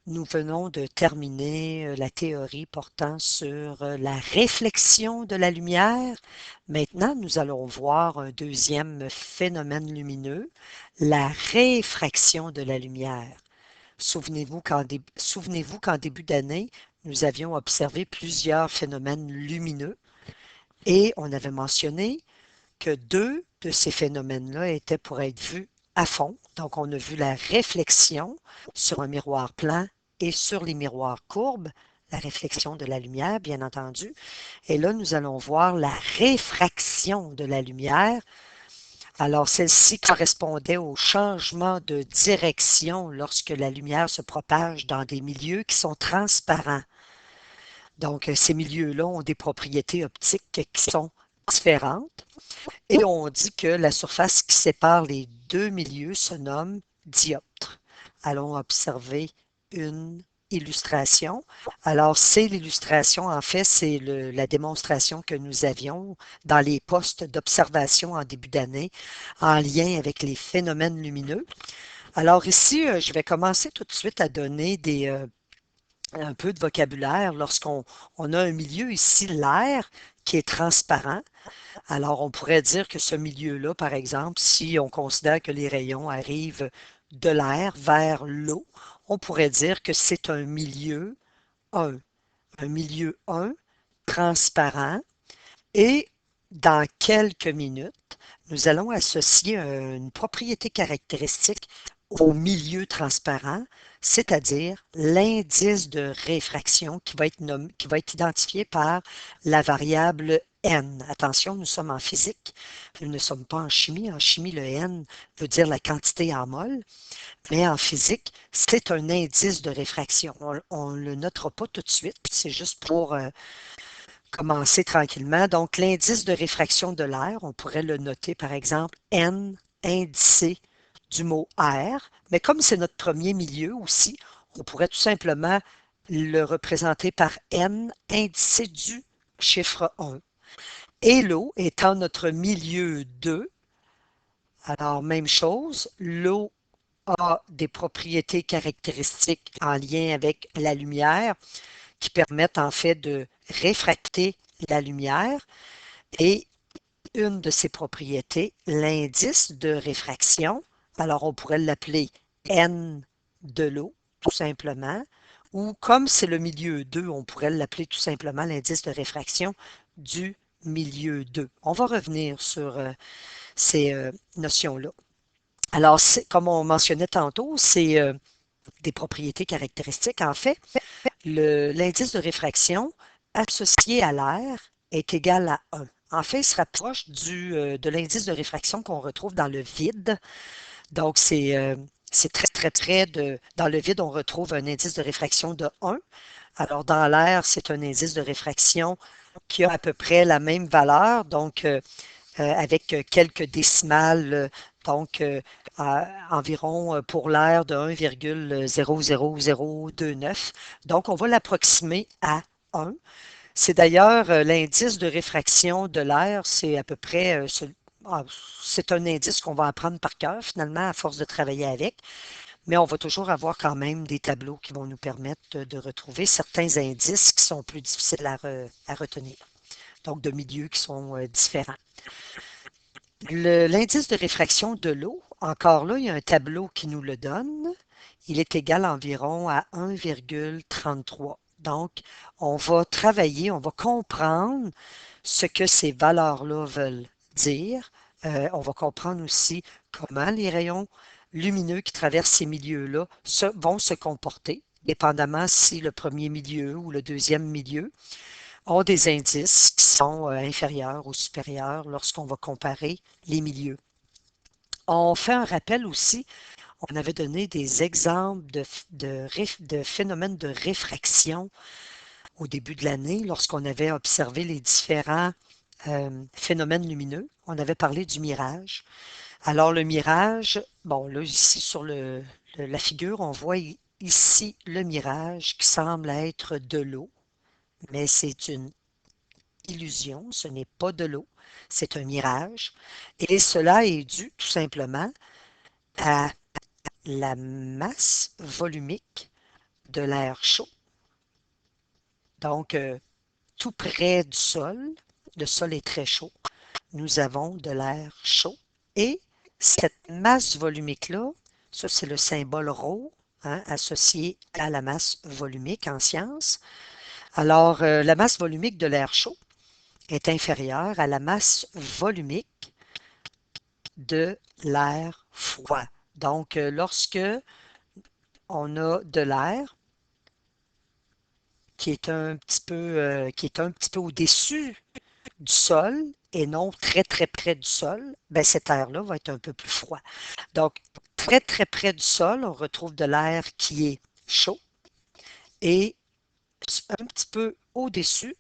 Nous venons de terminer la théorie portant sur la réflexion de la lumière. Maintenant, nous allons voir un deuxième phénomène lumineux, la réfraction de la lumière. Souvenez-vous qu'en début d'année, nous avions observé plusieurs phénomènes lumineux et on avait mentionné que deux de ces phénomènes-là étaient pour être vus à fond. Donc, on a vu la réflexion sur un miroir plan et sur les miroirs courbes, la réflexion de la lumière, bien entendu. Et là, nous allons voir la réfraction de la lumière. Alors, celle-ci correspondait au changement de direction lorsque la lumière se propage dans des milieux qui sont transparents. Donc, ces milieux-là ont des propriétés optiques qui sont différentes. Et on dit que la surface qui sépare les deux milieux se nomme dioptre. Allons observer une illustration. Alors, c'est l'illustration, en fait, c'est la démonstration que nous avions dans les postes d'observation en début d'année en lien avec les phénomènes lumineux. Alors ici, je vais commencer tout de suite à donner un peu de vocabulaire lorsqu'on a un milieu ici, l'air, qui est transparent. Alors, on pourrait dire que ce milieu-là, par exemple, si on considère que les rayons arrivent de l'air vers l'eau, on pourrait dire que c'est un milieu 1 transparent. Et dans quelques minutes, nous allons associer une propriété caractéristique au milieu transparent, c'est-à-dire l'indice de réfraction qui va être identifié par la variable n. Attention, nous sommes en physique, nous ne sommes pas en chimie. En chimie, le n veut dire la quantité en mol, mais en physique, c'est un indice de réfraction. On ne le notera pas tout de suite, c'est juste pour commencer tranquillement. Donc, l'indice de réfraction de l'air, on pourrait le noter par exemple N indicé du mot air, mais comme c'est notre premier milieu aussi, on pourrait tout simplement le représenter par N indicé du chiffre 1. Et l'eau étant notre milieu 2, alors même chose, l'eau a des propriétés caractéristiques en lien avec la lumière qui permettent en fait de réfracter la lumière. Et une de ses propriétés, l'indice de réfraction, alors on pourrait l'appeler N de l'eau, tout simplement, ou comme c'est le milieu 2, on pourrait l'appeler tout simplement l'indice de réfraction du milieu 2. On va revenir sur ces notions-là. Alors, comme on mentionnait tantôt, c'est des propriétés caractéristiques. En fait, l'indice de réfraction associé à l'air est égal à 1. En fait, il se rapproche de l'indice de réfraction qu'on retrouve dans le vide. Donc, c'est très, très près Dans le vide, on retrouve un indice de réfraction de 1. Alors, dans l'air, c'est un indice de réfraction qui a à peu près la même valeur, donc avec quelques décimales, donc environ pour l'air de 1,00029. Donc, on va l'approximer à 1. C'est d'ailleurs l'indice de réfraction de l'air, c'est à peu près, c'est un indice qu'on va apprendre par cœur finalement à force de travailler avec, mais on va toujours avoir quand même des tableaux qui vont nous permettre de retrouver certains indices qui sont plus difficiles à retenir, donc de milieux qui sont différents. L'indice de réfraction de l'eau, encore là, il y a un tableau qui nous le donne. Il est égal environ à 1,33. Donc, on va travailler, on va comprendre ce que ces valeurs-là veulent dire. On va comprendre aussi comment les rayons lumineux qui traversent ces milieux-là vont se comporter, dépendamment si le premier milieu ou le deuxième milieu ont des indices qui sont inférieurs ou supérieurs lorsqu'on va comparer les milieux. On fait un rappel aussi, on avait donné des exemples de phénomènes de réfraction au début de l'année lorsqu'on avait observé les différents phénomènes lumineux. On avait parlé du mirage. Alors le mirage, bon là ici sur la figure, on voit ici le mirage qui semble être de l'eau, mais c'est une illusion, ce n'est pas de l'eau, c'est un mirage. Et cela est dû tout simplement à la masse volumique de l'air chaud. Donc, tout près du sol, le sol est très chaud, nous avons de l'air chaud. Et cette masse volumique-là, ça c'est le symbole ρ, hein, associé à la masse volumique en sciences. Alors, la masse volumique de l'air chaud est inférieure à la masse volumique de l'air froid. Donc, lorsque on a de l'air qui est qui est un petit peu au-dessus du sol et non très très près du sol, ben cet air-là va être un peu plus froid. Donc, très très près du sol, on retrouve de l'air qui est chaud et un petit peu au-dessus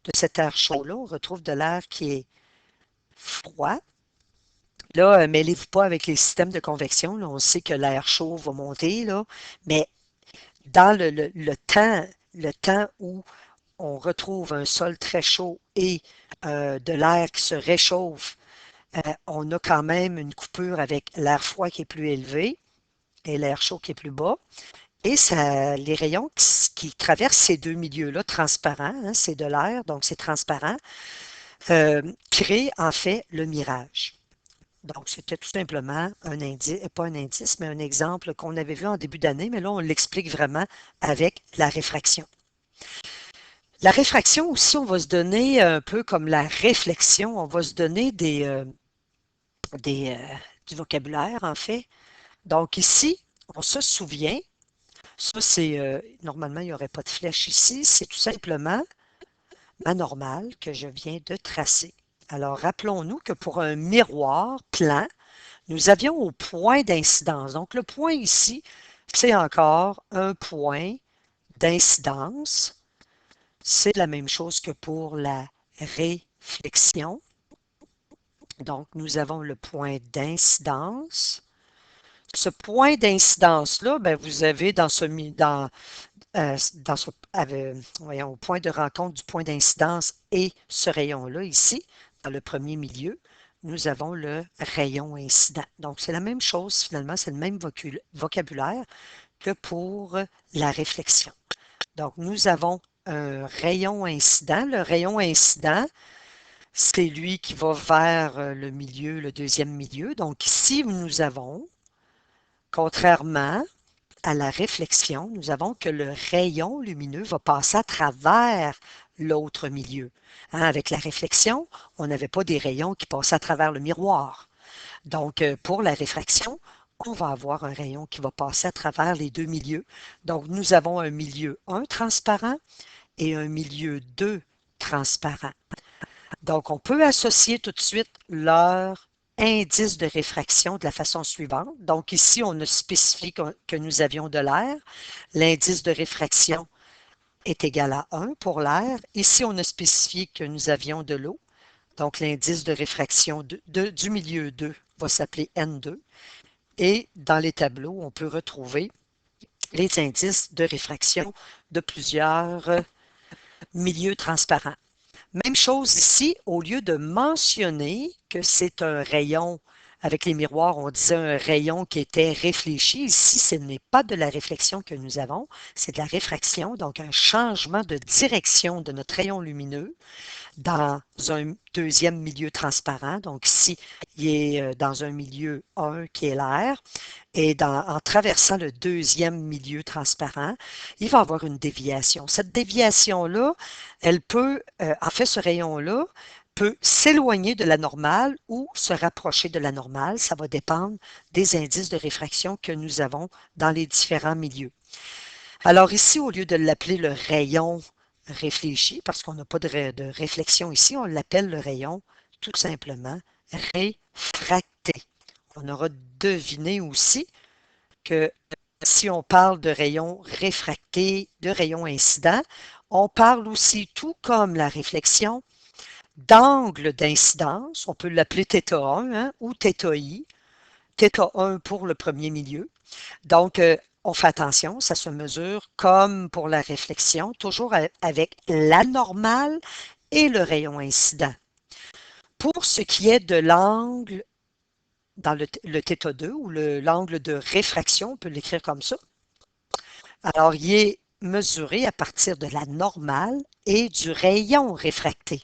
de cet air chaud-là, on retrouve de l'air qui est froid. Là, mêlez-vous pas avec les systèmes de convection. Là, on sait que l'air chaud va monter, là, mais dans le temps où on retrouve un sol très chaud et de l'air qui se réchauffe, on a quand même une coupure avec l'air froid qui est plus élevé et l'air chaud qui est plus bas. Et ça, les rayons qui traversent ces deux milieux-là, transparents, hein, c'est de l'air, donc c'est transparent, créent en fait le mirage. Donc, c'était tout simplement un indice, pas un indice, mais un exemple qu'on avait vu en début d'année, mais là, on l'explique vraiment avec la réfraction. La réfraction aussi, on va se donner un peu comme la réflexion, on va se donner des, du vocabulaire, en fait. Donc ici, on se souvient, ça c'est, normalement, il n'y aurait pas de flèche ici, c'est tout simplement ma normale que je viens de tracer. Alors, rappelons-nous que pour un miroir plan, nous avions au point d'incidence. Donc, le point ici, c'est encore un point d'incidence. C'est la même chose que pour la réflexion. Donc, nous avons le point d'incidence. Ce point d'incidence-là, ben, vous avez dans ce, voyons, au point de rencontre du point d'incidence et ce rayon-là ici, dans le premier milieu, nous avons le rayon incident. Donc, c'est la même chose finalement, c'est le même vocabulaire que pour la réflexion. Donc, nous avons un rayon incident. Le rayon incident, c'est lui qui va vers le milieu, le deuxième milieu. Donc, ici, nous avons, contrairement à la réflexion, nous avons que le rayon lumineux va passer à travers l'autre milieu. Hein, avec la réflexion, on n'avait pas des rayons qui passaient à travers le miroir. Donc, pour la réfraction, on va avoir un rayon qui va passer à travers les deux milieux. Donc, nous avons un milieu 1 transparent et un milieu 2 transparent. Donc, on peut associer tout de suite leur indice de réfraction de la façon suivante. Donc, ici, on a spécifié que nous avions de l'air. L'indice de réfraction est égal à 1 pour l'air. Ici, on a spécifié que nous avions de l'eau. Donc, l'indice de réfraction du milieu 2 va s'appeler N2. Et dans les tableaux, on peut retrouver les indices de réfraction de plusieurs milieux transparents. Même chose ici, au lieu de mentionner que c'est un rayon, avec les miroirs, on disait un rayon qui était réfléchi. Ici, ce n'est pas de la réflexion que nous avons, c'est de la réfraction, donc un changement de direction de notre rayon lumineux dans un deuxième milieu transparent. Donc ici, il est dans un milieu 1 qui est l'air. Et en traversant le deuxième milieu transparent, il va avoir une déviation. Cette déviation-là, elle peut, en fait, ce rayon-là peut s'éloigner de la normale ou se rapprocher de la normale. Ça va dépendre des indices de réfraction que nous avons dans les différents milieux. Alors ici, au lieu de l'appeler le rayon réfléchi, parce qu'on n'a pas de réflexion ici, on l'appelle le rayon tout simplement réfracté. On aura deviné aussi que si on parle de rayon réfracté, de rayon incident, on parle aussi, tout comme la réflexion, d'angle d'incidence. On peut l'appeler θ1 hein, ou θi. θ1 pour le premier milieu. Donc, on fait attention, ça se mesure comme pour la réflexion, toujours avec la normale et le rayon incident. Pour ce qui est de l'angle dans le θ2 ou l'angle de réfraction, on peut l'écrire comme ça. Alors, il est mesuré à partir de la normale et du rayon réfracté.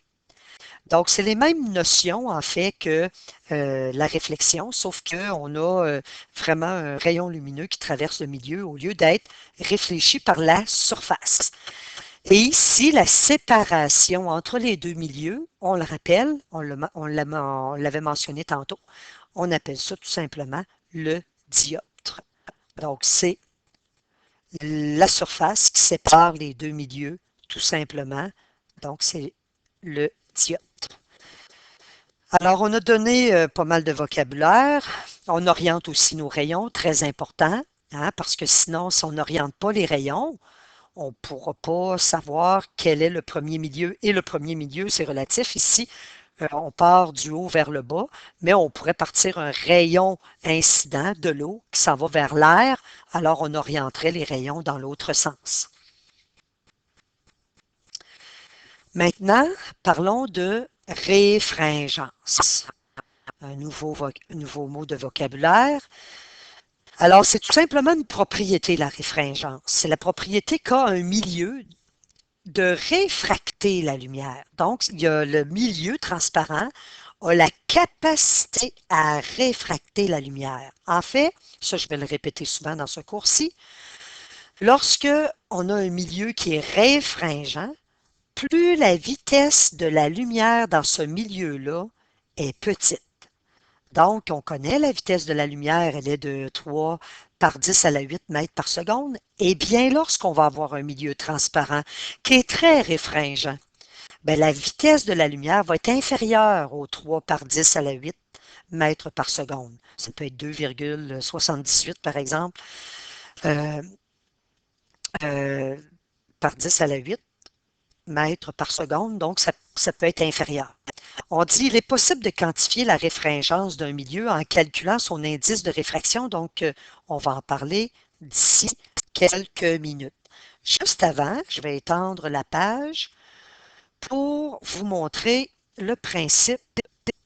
Donc, c'est les mêmes notions, en fait, que la réflexion, sauf qu'on a vraiment un rayon lumineux qui traverse le milieu au lieu d'être réfléchi par la surface. Et ici, la séparation entre les deux milieux, on le rappelle, on l'avait mentionné tantôt, on appelle ça tout simplement le dioptre. Donc, c'est la surface qui sépare les deux milieux, tout simplement. Donc, c'est le dioptre. Alors, on a donné pas mal de vocabulaire. On oriente aussi nos rayons, très important, hein, parce que sinon, si on n'oriente pas les rayons, on ne pourra pas savoir quel est le premier milieu. Et le premier milieu, c'est relatif. Ici, on part du haut vers le bas, mais on pourrait partir un rayon incident de l'eau qui s'en va vers l'air, alors on orienterait les rayons dans l'autre sens. Maintenant, parlons de réfringence, un nouveau mot de vocabulaire. Alors, c'est tout simplement une propriété, la réfringence. C'est la propriété qu'a un milieu de réfracter la lumière. Donc, il y a le milieu transparent a la capacité à réfracter la lumière. En fait, ça je vais le répéter souvent dans ce cours-ci, lorsque on a un milieu qui est réfringent, plus la vitesse de la lumière dans ce milieu-là est petite. Donc, on connaît la vitesse de la lumière, elle est de 3 par 10 à la 8 mètres par seconde. Eh bien, lorsqu'on va avoir un milieu transparent qui est très réfringent, bien, la vitesse de la lumière va être inférieure aux 3 par 10 à la 8 mètres par seconde. Ça peut être 2,78 par exemple, euh, euh, par 10 à la 8 mètres par seconde, donc ça peut être inférieur. On dit qu'il est possible de quantifier la réfringence d'un milieu en calculant son indice de réfraction, donc on va en parler d'ici quelques minutes. Juste avant, je vais étendre la page pour vous montrer le principe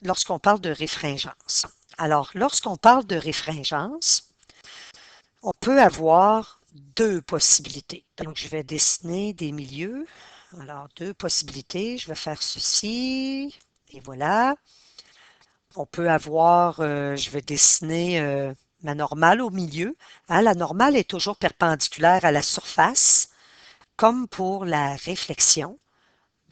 lorsqu'on parle de réfringence. Alors, lorsqu'on parle de réfringence, on peut avoir deux possibilités. Donc, je vais dessiner des milieux. Alors, deux possibilités. Je vais faire ceci. Et voilà. On peut avoir, je vais dessiner ma normale au milieu. Hein, la normale est toujours perpendiculaire à la surface, comme pour la réflexion.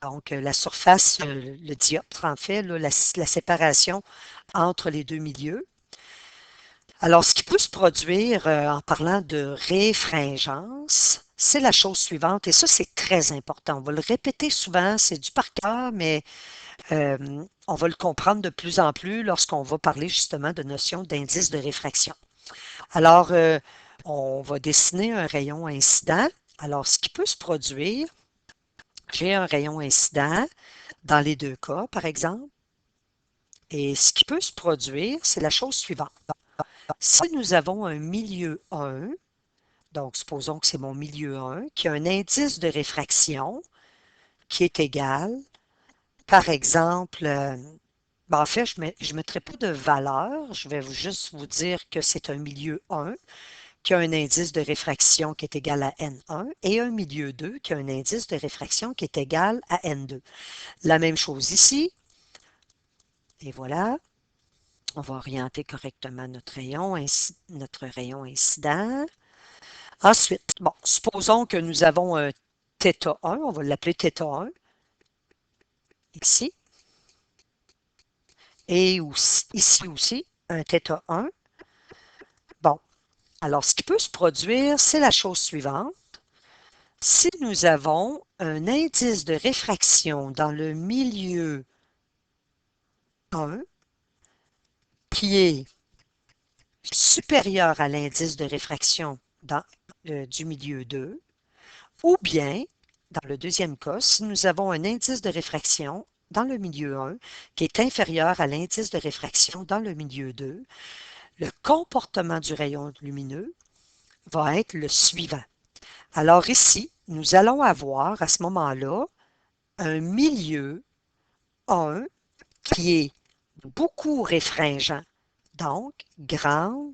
Donc, la surface, le dioptre, en fait, là, la séparation entre les deux milieux. Alors, ce qui peut se produire en parlant de réfringence, c'est la chose suivante, et ça, c'est très important. On va le répéter souvent, c'est du par cœur, mais on va le comprendre de plus en plus lorsqu'on va parler justement de notion d'indice de réfraction. Alors, on va dessiner un rayon incident. Alors, ce qui peut se produire, j'ai un rayon incident dans les deux cas, par exemple, et ce qui peut se produire, c'est la chose suivante. Si nous avons un milieu 1, donc supposons que c'est mon milieu 1, qui a un indice de réfraction qui est égal, par exemple, ben, en fait, je ne mettrai pas de valeur, je vais juste vous dire que c'est un milieu 1 qui a un indice de réfraction qui est égal à N1 et un milieu 2 qui a un indice de réfraction qui est égal à N2. La même chose ici, et voilà. On va orienter correctement notre rayon incident. Ensuite, bon, supposons que nous avons un θ1, on va l'appeler θ1, ici, et ici aussi, un θ1. Bon, alors ce qui peut se produire, c'est la chose suivante. Si nous avons un indice de réfraction dans le milieu 1 qui est supérieur à l'indice de réfraction du milieu 2, ou bien, dans le deuxième cas, si nous avons un indice de réfraction dans le milieu 1 qui est inférieur à l'indice de réfraction dans le milieu 2, le comportement du rayon lumineux va être le suivant. Alors ici, nous allons avoir à ce moment-là un milieu 1 qui est beaucoup réfringent, donc grande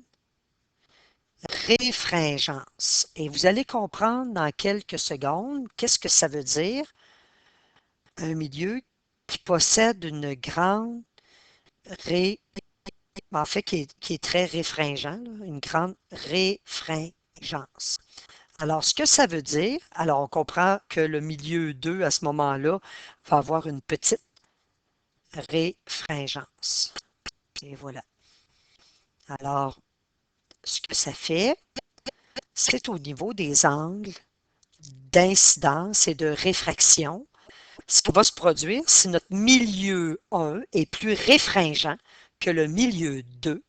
réfringence. Et vous allez comprendre dans quelques secondes qu'est-ce que ça veut dire, un milieu qui possède une grande ré... en fait, qui est très réfringent, là, une grande réfringence. Alors, ce que ça veut dire, alors on comprend que le milieu 2, à ce moment-là, va avoir une petite réfringence. Et voilà. Alors, ce que ça fait, c'est au niveau des angles d'incidence et de réfraction. Ce qui va se produire, si notre milieu 1 est plus réfringent que le milieu 2,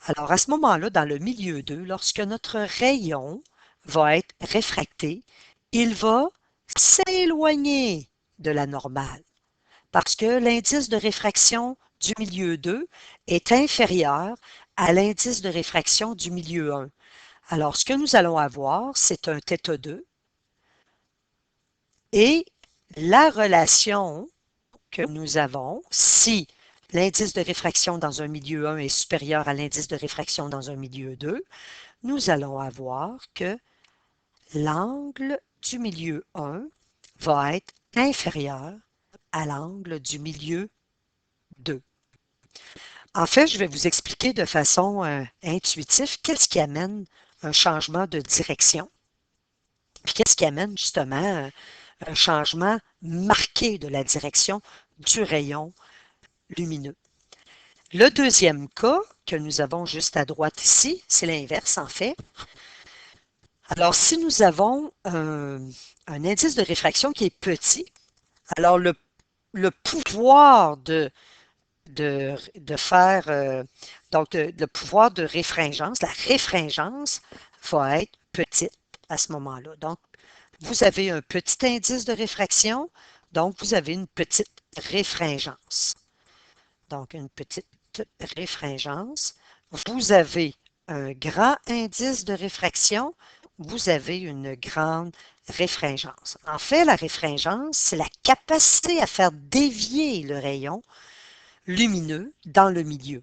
alors à ce moment-là, dans le milieu 2, lorsque notre rayon va être réfracté, il va s'éloigner de la normale parce que l'indice de réfraction du milieu 2 est inférieur à l'indice de réfraction du milieu 1. Alors, ce que nous allons avoir, c'est un θ2 et la relation que nous avons, si l'indice de réfraction dans un milieu 1 est supérieur à l'indice de réfraction dans un milieu 2, nous allons avoir que l'angle du milieu 1 va être inférieur à l'angle du milieu 2. En fait, je vais vous expliquer de façon intuitive qu'est-ce qui amène un changement de direction, puis qu'est-ce qui amène justement un changement marqué de la direction du rayon lumineux. Le deuxième cas que nous avons juste à droite ici, c'est l'inverse en fait. Alors, si nous avons un indice de réfraction qui est petit, alors le pouvoir de faire, donc le pouvoir de réfringence, la réfringence va être petite à ce moment-là. Donc, vous avez un petit indice de réfraction, donc vous avez une petite réfringence. Donc, une petite réfringence. Vous avez un grand indice de réfraction, vous avez une grande réfringence. En fait, la réfringence, c'est la capacité à faire dévier le rayon lumineux dans le milieu.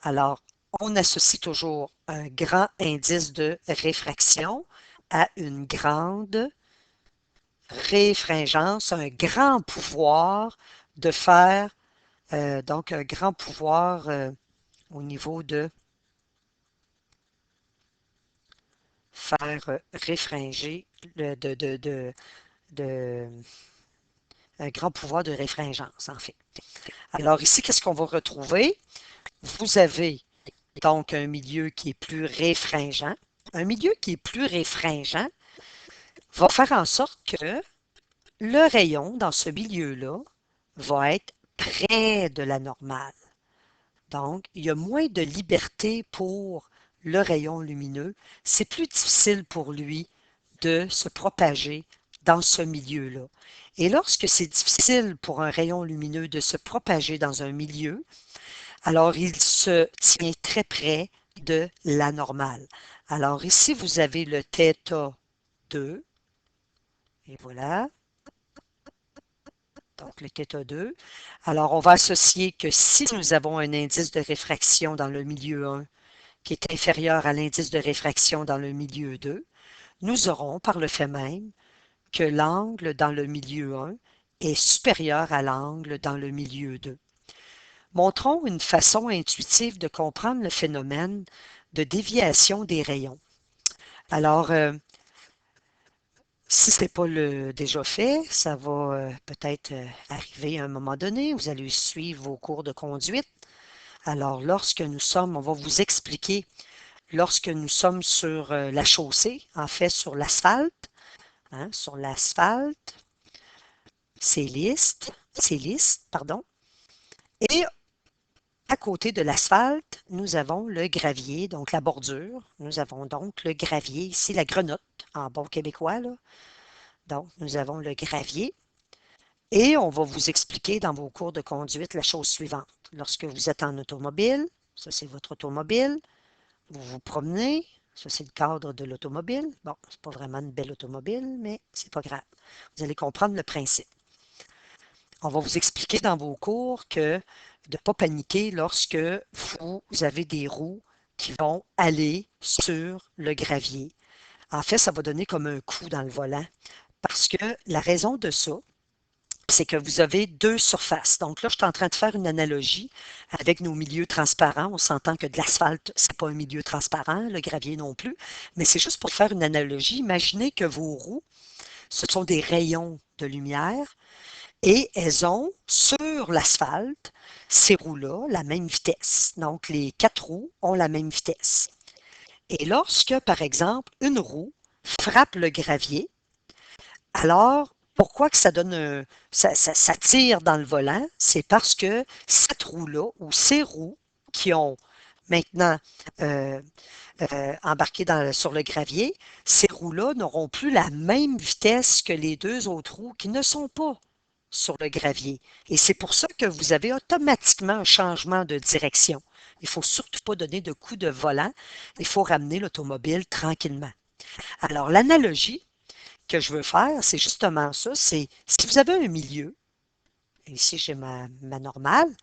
Alors, on associe toujours un grand indice de réfraction à une grande réfringence, un grand pouvoir de faire, donc un grand pouvoir au niveau de faire réfringer, de un grand pouvoir de réfringence, en fait. Alors ici, qu'est-ce qu'on va retrouver? Vous avez donc un milieu qui est plus réfringent. Un milieu qui est plus réfringent va faire en sorte que le rayon dans ce milieu-là va être près de la normale. Donc, il y a moins de liberté pour le rayon lumineux. C'est plus difficile pour lui de se propager dans ce milieu-là. Et lorsque c'est difficile pour un rayon lumineux de se propager dans un milieu, alors il se tient très près de la normale. Alors ici, vous avez le θ2, et voilà, donc le θ2. Alors, on va associer que si nous avons un indice de réfraction dans le milieu 1 qui est inférieur à l'indice de réfraction dans le milieu 2, nous aurons par le fait même que l'angle dans le milieu 1 est supérieur à l'angle dans le milieu 2. Montrons une façon intuitive de comprendre le phénomène de déviation des rayons. Alors, si ce n'est pas déjà fait, ça va peut-être arriver à un moment donné. Vous allez suivre vos cours de conduite. Alors, lorsque nous sommes, on va vous expliquer, lorsque nous sommes sur la chaussée, en fait sur l'asphalte, hein, sur l'asphalte, c'est lisse, pardon. Et à côté de l'asphalte, nous avons le gravier, donc la bordure. Nous avons donc le gravier, ici la grenotte, en bon québécois, là. Donc, nous avons le gravier. Et on va vous expliquer dans vos cours de conduite la chose suivante. Lorsque vous êtes en automobile, ça c'est votre automobile, vous vous promenez, ça c'est le cadre de l'automobile. Bon, c'est pas vraiment une belle automobile, mais c'est pas grave. Vous allez comprendre le principe. On va vous expliquer dans vos cours que de ne pas paniquer lorsque vous avez des roues qui vont aller sur le gravier. En fait, ça va donner comme un coup dans le volant parce que la raison de ça, c'est que vous avez deux surfaces. Donc là, je suis en train de faire une analogie avec nos milieux transparents. On s'entend que de l'asphalte, c'est pas un milieu transparent, le gravier non plus, mais c'est juste pour faire une analogie. Imaginez que vos roues, ce sont des rayons de lumière et elles ont sur l'asphalte ces roues-là la même vitesse. Donc les quatre roues ont la même vitesse. Et lorsque, par exemple, une roue frappe le gravier, alors, pourquoi que ça donne ça tire dans le volant? C'est parce que cette roue-là, ou ces roues qui ont maintenant euh, embarqué sur le gravier, ces roues-là n'auront plus la même vitesse que les deux autres roues qui ne sont pas sur le gravier. Et c'est pour ça que vous avez automatiquement un changement de direction. Il ne faut surtout pas donner de coup de volant. Il faut ramener l'automobile tranquillement. Alors, l'analogie que je veux faire, c'est justement ça, c'est si vous avez un milieu, ici j'ai ma normale,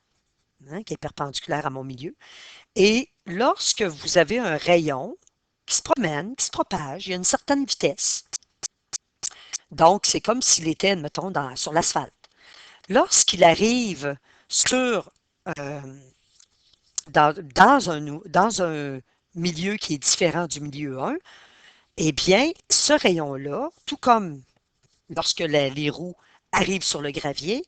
hein, qui est perpendiculaire à mon milieu, et lorsque vous avez un rayon qui se promène, qui se propage, il y a une certaine vitesse. Donc, c'est comme s'il était, mettons, sur l'asphalte. Lorsqu'il arrive sur, euh, dans un milieu qui est différent du milieu 1, eh bien, ce rayon-là, tout comme lorsque les roues arrivent sur le gravier,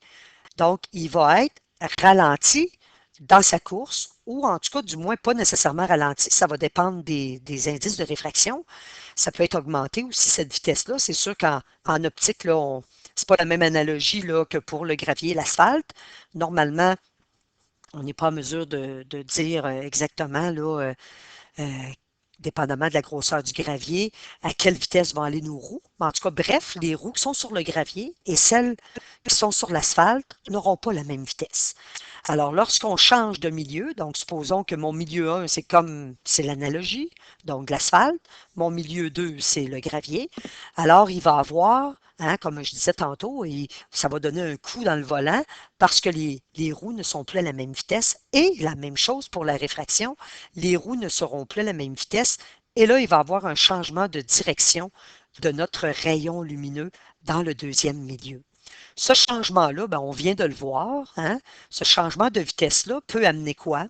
donc il va être ralenti dans sa course, ou en tout cas, du moins, pas nécessairement ralenti. Ça va dépendre des indices de réfraction. Ça peut être augmenté aussi, cette vitesse-là. C'est sûr qu'en optique, là, c'est pas la même analogie là, que pour le gravier et l'asphalte. Normalement, on n'est pas en mesure de dire exactement là, euh, dépendamment de la grosseur du gravier, à quelle vitesse vont aller nos roues. Mais en tout cas, bref, les roues qui sont sur le gravier et celles qui sont sur l'asphalte n'auront pas la même vitesse. Alors, lorsqu'on change de milieu, donc supposons que mon milieu 1, c'est l'analogie, donc l'asphalte, mon milieu 2, c'est le gravier, alors il va avoir, hein, comme je disais tantôt, et ça va donner un coup dans le volant parce que les roues ne sont plus à la même vitesse et la même chose pour la réfraction, les roues ne seront plus à la même vitesse et là, il va y avoir un changement de direction de notre rayon lumineux dans le deuxième milieu. Ce changement-là, ben, on vient de le voir, hein? Ce changement de vitesse-là peut amener quoi?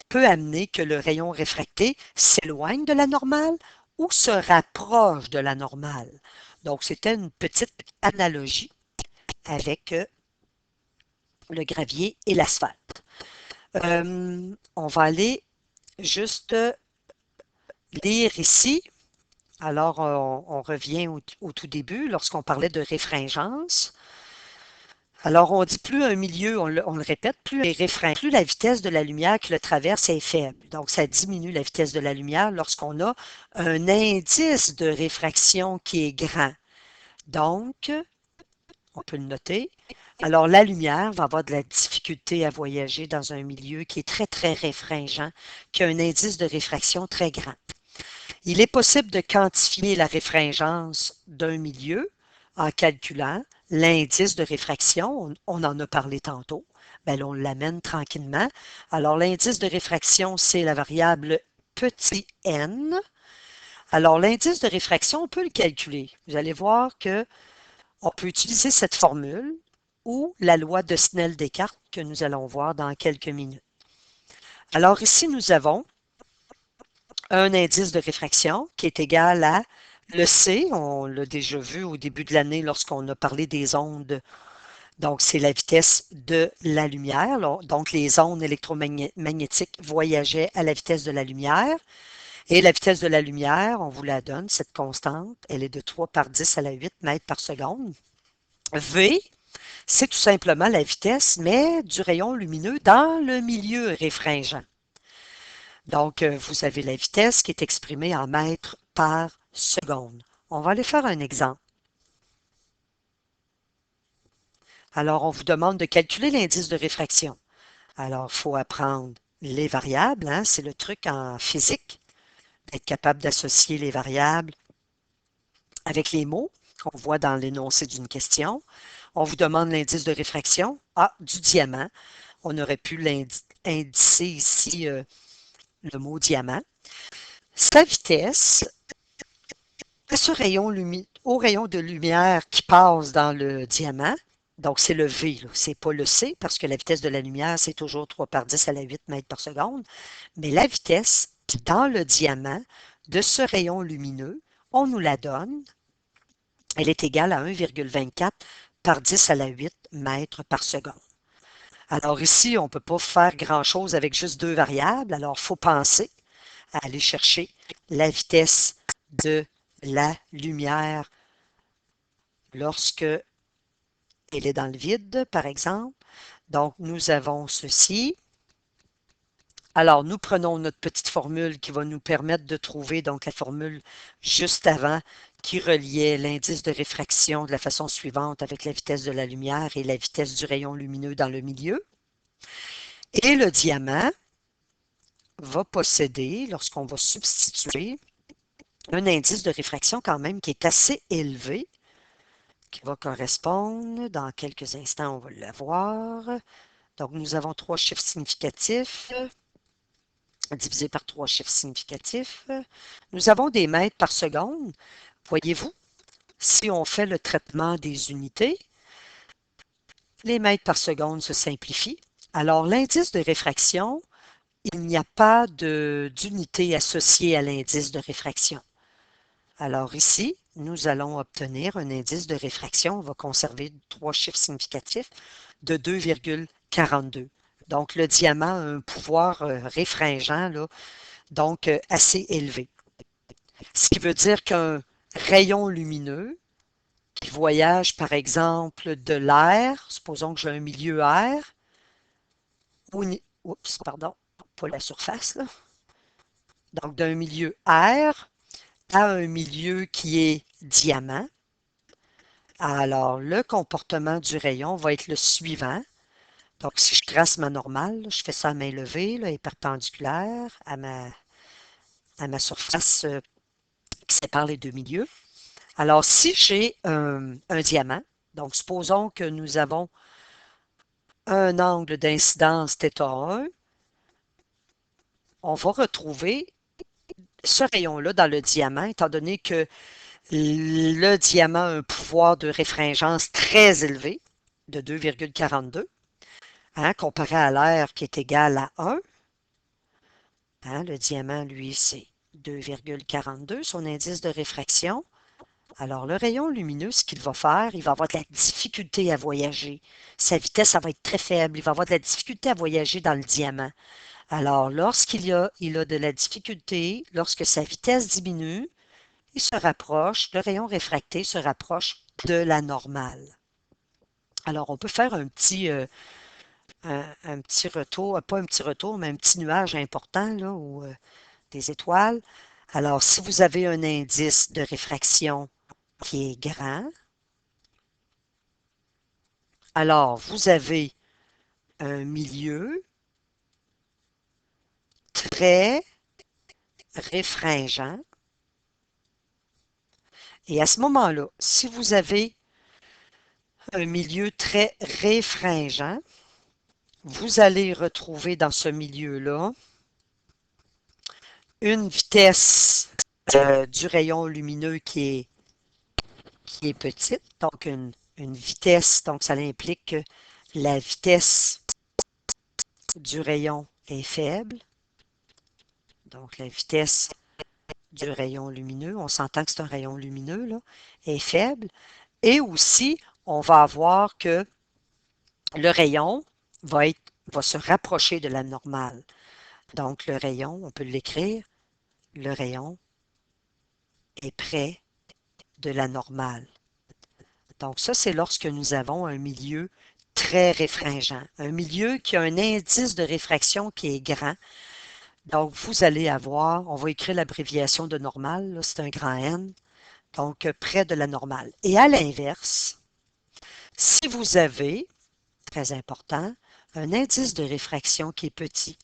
Peut amener que le rayon réfracté s'éloigne de la normale ou se rapproche de la normale. Donc, c'était une petite analogie avec le gravier et l'asphalte. On va aller juste lire ici. Alors, on revient au tout début lorsqu'on parlait de réfringence. Alors, on dit plus un milieu, on le répète, plus est réfrain, plus la vitesse de la lumière qui le traverse est faible. Donc, ça diminue la vitesse de la lumière lorsqu'on a un indice de réfraction qui est grand. Donc, on peut le noter. Alors, la lumière va avoir de la difficulté à voyager dans un milieu qui est très, très réfringent, qui a un indice de réfraction très grand. Il est possible de quantifier la réfringence d'un milieu en calculant l'indice de réfraction. On en a parlé tantôt. Bien, là, on l'amène tranquillement. Alors, l'indice de réfraction, c'est la variable petit n. Alors, l'indice de réfraction, on peut le calculer. Vous allez voir que on peut utiliser cette formule ou la loi de Snell-Descartes que nous allons voir dans quelques minutes. Alors, ici, nous avons un indice de réfraction qui est égal à le C, on l'a déjà vu au début de l'année lorsqu'on a parlé des ondes. Donc, c'est la vitesse de la lumière. Donc, les ondes électromagnétiques voyageaient à la vitesse de la lumière. Et la vitesse de la lumière, on vous la donne, cette constante, elle est de 3 par 10 à la 8 mètres par seconde. V, c'est tout simplement la vitesse, mais du rayon lumineux dans le milieu réfringent. Donc, vous avez la vitesse qui est exprimée en mètres par seconde. On va aller faire un exemple. Alors, on vous demande de calculer l'indice de réfraction. Alors, il faut apprendre les variables, hein, c'est le truc en physique, d'être capable d'associer les variables avec les mots qu'on voit dans l'énoncé d'une question. On vous demande l'indice de réfraction. Ah, du diamant. On aurait pu indicer ici le mot diamant. Sa vitesse, au rayon de lumière qui passe dans le diamant, donc c'est le V, c'est pas le C, parce que la vitesse de la lumière, c'est toujours 3 par 10 à la 8 mètres par seconde, mais la vitesse dans le diamant de ce rayon lumineux, on nous la donne, elle est égale à 1,24 par 10 à la 8 mètres par seconde. Alors ici, on ne peut pas faire grand-chose avec juste deux variables, alors il faut penser à aller chercher la vitesse de la lumière lorsque elle est dans le vide, par exemple. Donc, nous avons ceci. Alors, nous prenons notre petite formule qui va nous permettre de trouver donc la formule juste avant qui reliait l'indice de réfraction de la façon suivante avec la vitesse de la lumière et la vitesse du rayon lumineux dans le milieu. Et le diamant va posséder, lorsqu'on va substituer, un indice de réfraction quand même qui est assez élevé, qui va correspondre, dans quelques instants, on va l'avoir. Donc, nous avons trois chiffres significatifs divisés par trois chiffres significatifs. Nous avons des mètres par seconde. Voyez-vous, si on fait le traitement des unités, les mètres par seconde se simplifient. Alors, l'indice de réfraction, il n'y a pas d'unité associée à l'indice de réfraction. Alors ici, nous allons obtenir un indice de réfraction. On va conserver trois chiffres significatifs de 2,42. Donc, le diamant a un pouvoir réfringent, là, donc assez élevé. Ce qui veut dire qu'un rayon lumineux qui voyage, par exemple, de l'air, supposons que j'ai un milieu air, oups, pardon, pas la surface, là. Donc, d'un milieu air à un milieu qui est diamant. Alors, le comportement du rayon va être le suivant. Donc, si je trace ma normale, je fais ça à main levée, là, et perpendiculaire à ma surface qui sépare les deux milieux. Alors, si j'ai un diamant, donc supposons que nous avons un angle d'incidence θ1, on va retrouver ce rayon-là dans le diamant, étant donné que le diamant a un pouvoir de réfringence très élevé, de 2,42, hein, comparé à l'air qui est égal à 1. Hein, le diamant, lui, c'est 2,42, son indice de réfraction. Alors, le rayon lumineux, ce qu'il va faire, il va avoir de la difficulté à voyager. Sa vitesse, ça va être très faible. Il va avoir de la difficulté à voyager dans le diamant. Alors, il a de la difficulté, lorsque sa vitesse diminue, il se rapproche, le rayon réfracté se rapproche de la normale. Alors, on peut faire un petit retour, pas un petit retour, mais un petit nuage important, là, ou des étoiles. Alors, si vous avez un indice de réfraction qui est grand, alors vous avez un milieu très réfringent. Et à ce moment-là, si vous avez un milieu très réfringent, vous allez retrouver dans ce milieu-là une vitesse du rayon lumineux qui est petite, donc une vitesse, donc ça implique que la vitesse du rayon est faible, donc la vitesse du rayon lumineux, on s'entend que c'est un rayon lumineux, là, est faible, et aussi, on va avoir que le rayon va se rapprocher de la normale. Donc, le rayon, on peut l'écrire, le rayon est près de la normale. Donc, ça, c'est lorsque nous avons un milieu très réfringent, un milieu qui a un indice de réfraction qui est grand. Donc, vous allez avoir, on va écrire l'abréviation de normale, c'est un grand N, donc près de la normale. Et à l'inverse, si vous avez, très important, un indice de réfraction qui est petit,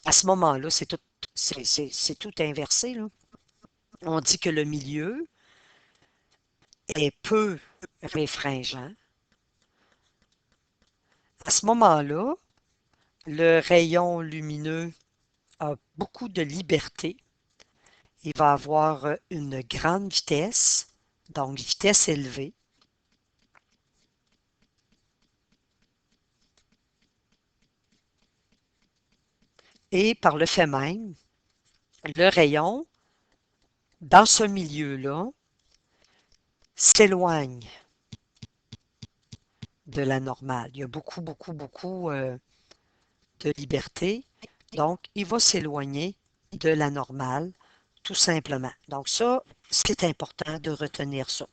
à ce moment-là, c'est tout inversé, là. On dit que le milieu est peu réfringent. À ce moment-là, le rayon lumineux a beaucoup de liberté il va avoir une grande vitesse, donc vitesse élevée. Et par le fait même, le rayon, dans ce milieu-là, s'éloigne de la normale. Il y a beaucoup, beaucoup, beaucoup de liberté. Donc, il va s'éloigner de la normale, tout simplement. Donc, ça, c'est important de retenir ça.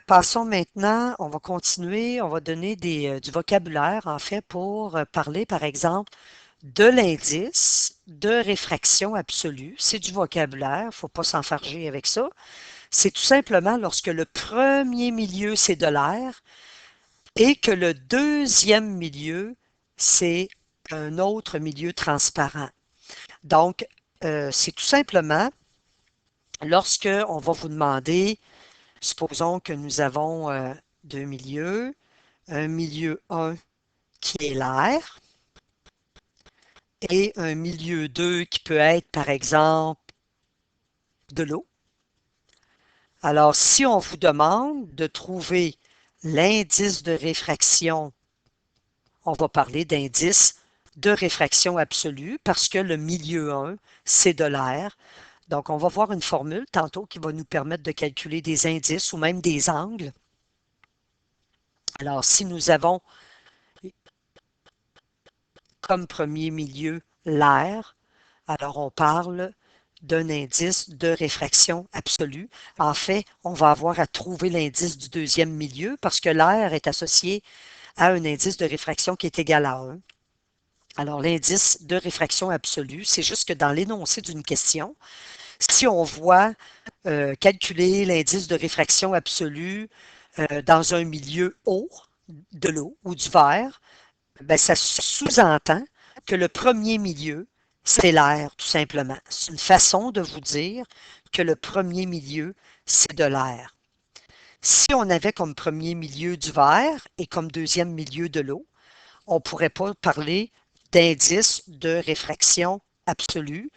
Passons maintenant, on va continuer, on va donner du vocabulaire, en fait, pour parler, par exemple, de l'indice de réfraction absolue. C'est du vocabulaire, il ne faut pas s'enfarger avec ça. C'est tout simplement lorsque le premier milieu, c'est de l'air et que le deuxième milieu, c'est un autre milieu transparent. Donc, c'est tout simplement lorsque on va vous demander, supposons que nous avons deux milieux, un milieu 1 qui est l'air et un milieu 2 qui peut être, par exemple, de l'eau. Alors, si on vous demande de trouver l'indice de réfraction, on va parler d'indice de réfraction absolue parce que le milieu 1, c'est de l'air. Donc, on va voir une formule tantôt qui va nous permettre de calculer des indices ou même des angles. Alors, si nous avons comme premier milieu l'air, alors on parle d'un indice de réfraction absolue. En fait, on va avoir à trouver l'indice du deuxième milieu parce que l'air est associé à un indice de réfraction qui est égal à 1. Alors, l'indice de réfraction absolue, c'est juste que dans l'énoncé d'une question, si on voit calculer l'indice de réfraction absolue dans un milieu haut de l'eau ou du verre, ben, ça sous-entend que le premier milieu, c'est l'air, tout simplement. C'est une façon de vous dire que le premier milieu, c'est de l'air. Si on avait comme premier milieu du verre et comme deuxième milieu de l'eau, on ne pourrait pas parler d'indice de réfraction absolue.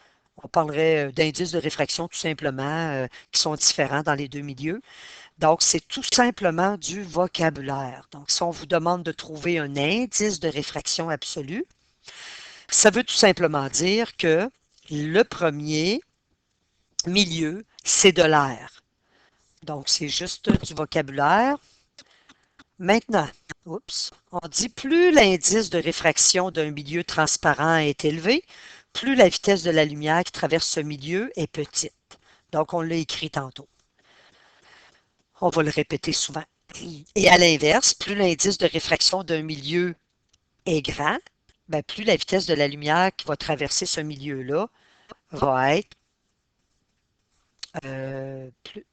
On parlerait d'indices de réfraction tout simplement qui sont différents dans les deux milieux. Donc, c'est tout simplement du vocabulaire. Donc, si on vous demande de trouver un indice de réfraction absolue, ça veut tout simplement dire que le premier milieu, c'est de l'air. Donc, c'est juste du vocabulaire. Maintenant, on dit plus l'indice de réfraction d'un milieu transparent est élevé, plus la vitesse de la lumière qui traverse ce milieu est petite. Donc, on l'a écrit tantôt. On va le répéter souvent. Et à l'inverse, plus l'indice de réfraction d'un milieu est grand, ben plus la vitesse de la lumière qui va traverser ce milieu-là va être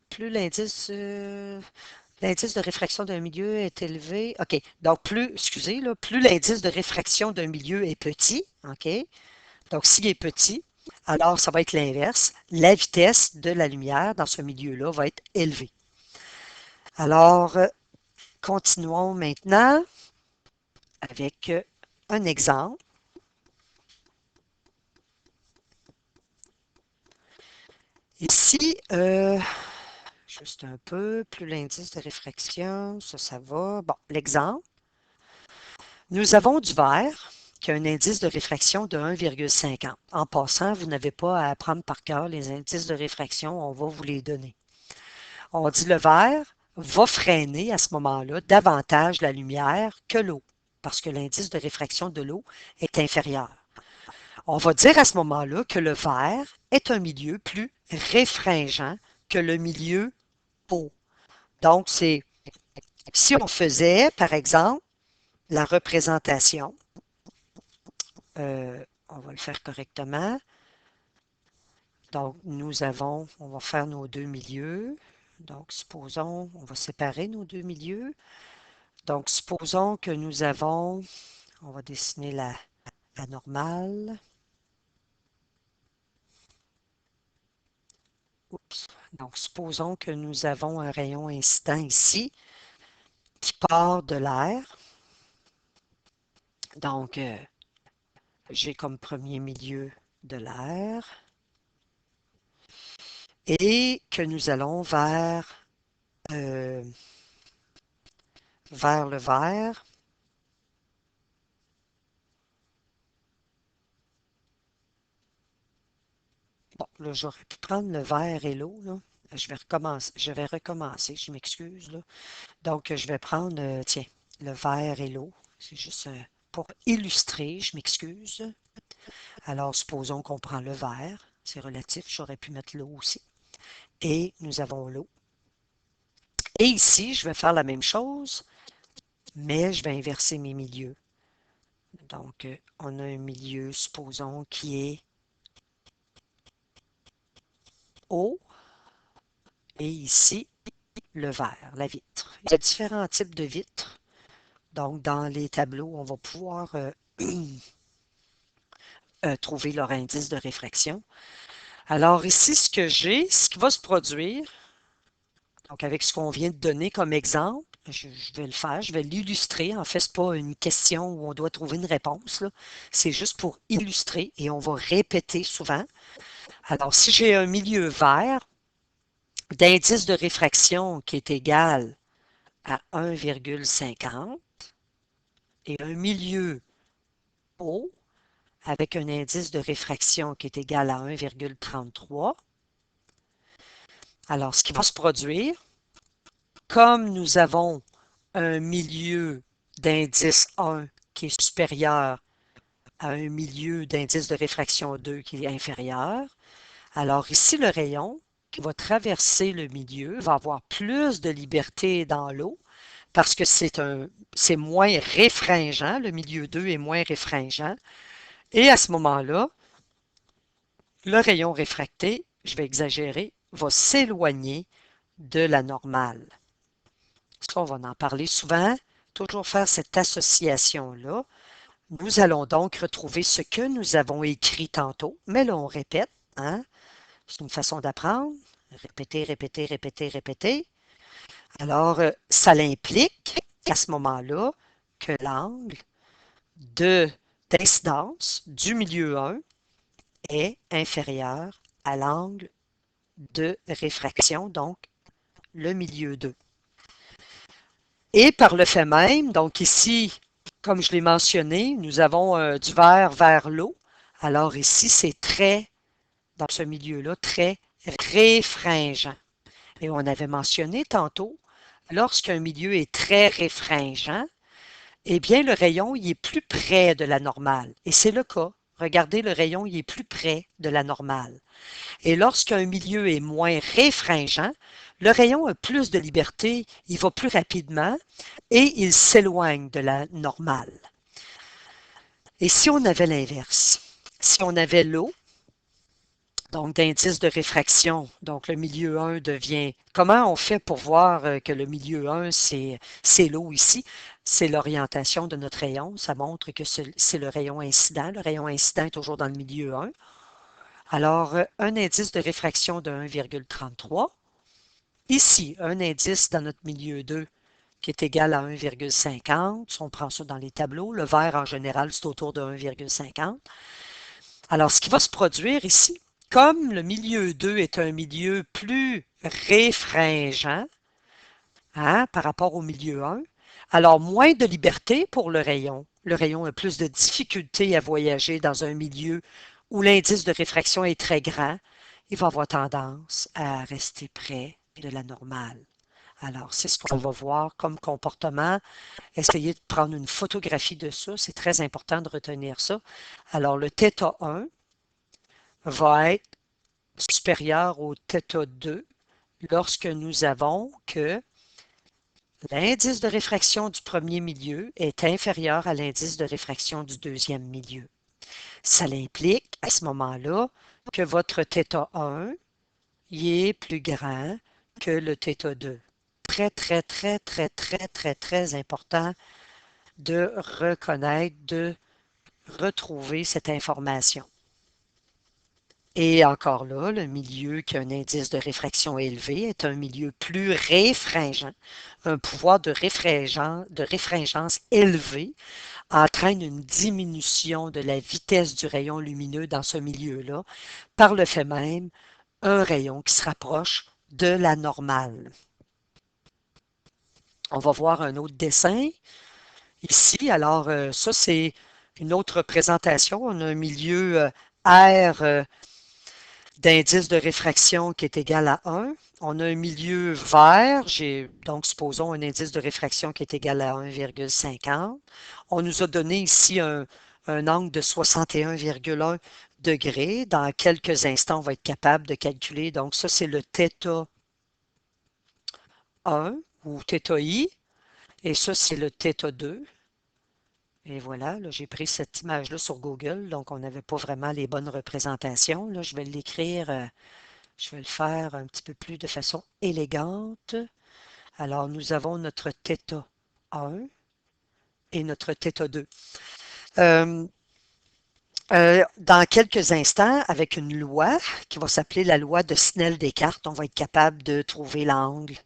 plus l'indice de réfraction d'un milieu est élevé. OK. Donc, excusez, là, plus l'indice de réfraction d'un milieu est petit, OK? Donc, s'il est petit, alors ça va être l'inverse. La vitesse de la lumière dans ce milieu-là va être élevée. Alors, continuons maintenant avec un exemple. Ici, juste un peu, plus l'indice de réfraction, ça va. Bon, l'exemple. Nous avons du verre qui a un indice de réfraction de 1,50. En passant, vous n'avez pas à apprendre par cœur les indices de réfraction, on va vous les donner. On dit le verre va freiner à ce moment-là davantage la lumière que l'eau, parce que l'indice de réfraction de l'eau est inférieur. On va dire à ce moment-là que le verre est un milieu plus réfringent que le milieu eau. Donc, c'est si on faisait, par exemple, la représentation, on va le faire correctement. Donc, on va faire nos deux milieux. Donc, supposons, on va séparer nos deux milieux. Donc, supposons que nous avons, on va dessiner la normale. Oups. Donc, supposons que nous avons un rayon incident ici qui part de l'air. Donc, j'ai comme premier milieu de l'air. et que nous allons vers le vert. Bon, là, j'aurais pu prendre le vert et l'eau, là. Je vais recommencer, je m'excuse, là. Donc, je vais prendre, tiens, le vert et l'eau. C'est juste pour illustrer, je m'excuse. Alors, supposons qu'on prend le vert. C'est relatif, j'aurais pu mettre l'eau aussi. Et nous avons l'eau. Et ici, je vais faire la même chose, mais je vais inverser mes milieux. Donc, on a un milieu, supposons, qui est eau, et ici, le verre, la vitre. Il y a différents types de vitres. Donc, dans les tableaux, on va pouvoir trouver leur indice de réfraction. Alors ici, ce qui va se produire, donc avec ce qu'on vient de donner comme exemple, je vais le faire, je vais l'illustrer. En fait, ce n'est pas une question où on doit trouver une réponse, c'est juste pour illustrer et on va répéter souvent. Alors, si j'ai un milieu vert d'indice de réfraction qui est égal à 1,50 et un milieu haut avec un indice de réfraction qui est égal à 1,33, alors ce qui va se produire, comme nous avons un milieu d'indice 1 qui est supérieur à un milieu d'indice de réfraction 2 qui est inférieur, alors ici, le rayon qui va traverser le milieu va avoir plus de liberté dans l'eau parce que c'est moins réfringent, le milieu 2 est moins réfringent. Et à ce moment-là, le rayon réfracté, je vais exagérer, va s'éloigner de la normale. Ça, on va en parler souvent, toujours faire cette association-là. Nous allons donc retrouver ce que nous avons écrit tantôt, mais là, on répète, hein? C'est une façon d'apprendre. Répéter, répéter, répéter, répéter. Alors, ça implique à ce moment-là que l'angle d'incidence du milieu 1 est inférieur à l'angle de réfraction, donc le milieu 2. Et par le fait même, donc ici, comme je l'ai mentionné, nous avons du vert vers l'eau. Alors ici, c'est très, dans ce milieu-là, très réfringent. Et on avait mentionné tantôt, lorsqu'un milieu est très réfringent, eh bien, le rayon, il est plus près de la normale. Et c'est le cas. Regardez, le rayon, il est plus près de la normale. Et lorsqu'un milieu est moins réfringent, le rayon a plus de liberté, il va plus rapidement et il s'éloigne de la normale. Et si on avait l'inverse, si on avait l'eau, donc d'indice de réfraction, donc le milieu 1 devient... Comment on fait pour voir que le milieu 1, c'est l'eau ici? C'est l'orientation de notre rayon. Ça montre que c'est le rayon incident. Le rayon incident est toujours dans le milieu 1. Alors, un indice de réfraction de 1,33. Ici, un indice dans notre milieu 2 qui est égal à 1,50. Si on prend ça dans les tableaux, le vert en général, c'est autour de 1,50. Alors, ce qui va se produire ici, comme le milieu 2 est un milieu plus réfringent par rapport au milieu 1, alors moins de liberté pour le rayon. Le rayon a plus de difficulté à voyager dans un milieu où l'indice de réfraction est très grand. Il va avoir tendance à rester près de la normale. Alors, c'est ce qu'on va voir comme comportement. Essayez de prendre une photographie de ça. C'est très important de retenir ça. Alors, le θ1 va être supérieur au θ2 lorsque nous avons que l'indice de réfraction du premier milieu est inférieur à l'indice de réfraction du deuxième milieu. Ça implique à ce moment-là que votre θ1 y est plus grand que le θ2. Très, très, très, très, très, très, très important de reconnaître, de retrouver cette information. Et encore là, le milieu qui a un indice de réfraction élevé est un milieu plus réfringent. Un pouvoir de réfringence élevé entraîne une diminution de la vitesse du rayon lumineux dans ce milieu-là, par le fait même, un rayon qui se rapproche de la normale. On va voir un autre dessin ici. Alors, ça, c'est une autre représentation. On a un milieu R d'indice de réfraction qui est égal à 1. On a un milieu vert, donc supposons un indice de réfraction qui est égal à 1,50. On nous a donné ici un angle de 61,1 degrés. Dans quelques instants, on va être capable de calculer. Donc ça, c'est le θ1 ou θi. Et ça, c'est le θ2. Et voilà, là, j'ai pris cette image-là sur Google, donc on n'avait pas vraiment les bonnes représentations. Là, je vais l'écrire, je vais le faire un petit peu plus de façon élégante. Alors, nous avons notre θ1 et notre θ2. Euh, dans quelques instants, avec une loi qui va s'appeler la loi de Snell-Descartes, on va être capable de trouver l'angle,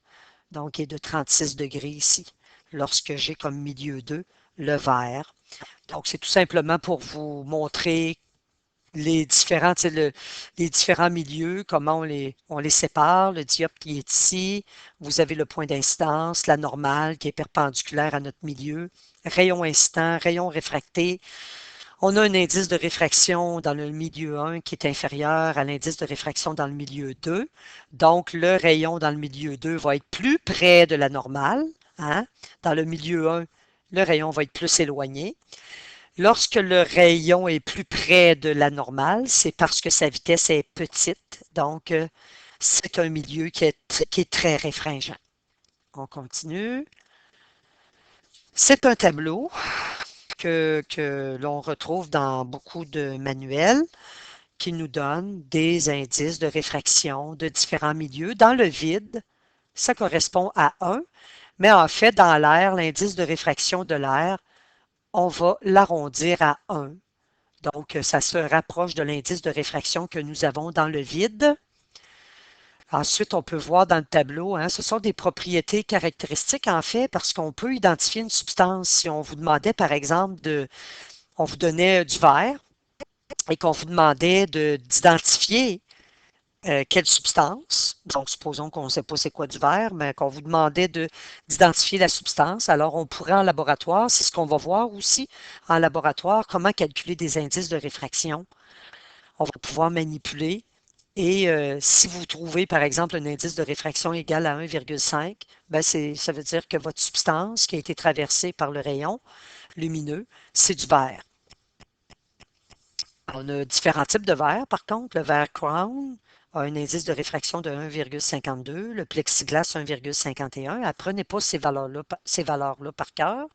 donc qui est de 36 degrés ici, lorsque j'ai comme milieu 2 le vert. Donc, c'est tout simplement pour vous montrer les différents milieux, comment on les sépare. Le dioptre qui est ici, vous avez le point d'incidence, la normale qui est perpendiculaire à notre milieu, rayon incident, rayon réfracté. On a un indice de réfraction dans le milieu 1 qui est inférieur à l'indice de réfraction dans le milieu 2. Donc, le rayon dans le milieu 2 va être plus près de la normale. Hein? Dans le milieu 1, le rayon va être plus éloigné. Lorsque le rayon est plus près de la normale, c'est parce que sa vitesse est petite. Donc, c'est un milieu qui est très réfringent. On continue. C'est un tableau que l'on retrouve dans beaucoup de manuels qui nous donne des indices de réfraction de différents milieux. Dans le vide, ça correspond à 1, mais en fait, dans l'air, l'indice de réfraction de l'air, on va l'arrondir à 1. Donc, ça se rapproche de l'indice de réfraction que nous avons dans le vide. Ensuite, on peut voir dans le tableau, hein, ce sont des propriétés caractéristiques en fait, parce qu'on peut identifier une substance. Si on vous demandait, par exemple, on vous donnait du verre et qu'on vous demandait d'identifier quelle substance, donc supposons qu'on ne sait pas c'est quoi du verre, mais qu'on vous demandait d'identifier la substance, alors on pourrait en laboratoire, c'est ce qu'on va voir aussi en laboratoire, comment calculer des indices de réfraction. On va pouvoir manipuler. Et si vous trouvez, par exemple, un indice de réfraction égal à 1,5, ben ça veut dire que votre substance qui a été traversée par le rayon lumineux, c'est du verre. On a différents types de verre, par contre. Le verre Crown a un indice de réfraction de 1,52, le plexiglas 1,51. Apprenez pas ces valeurs-là par cœur.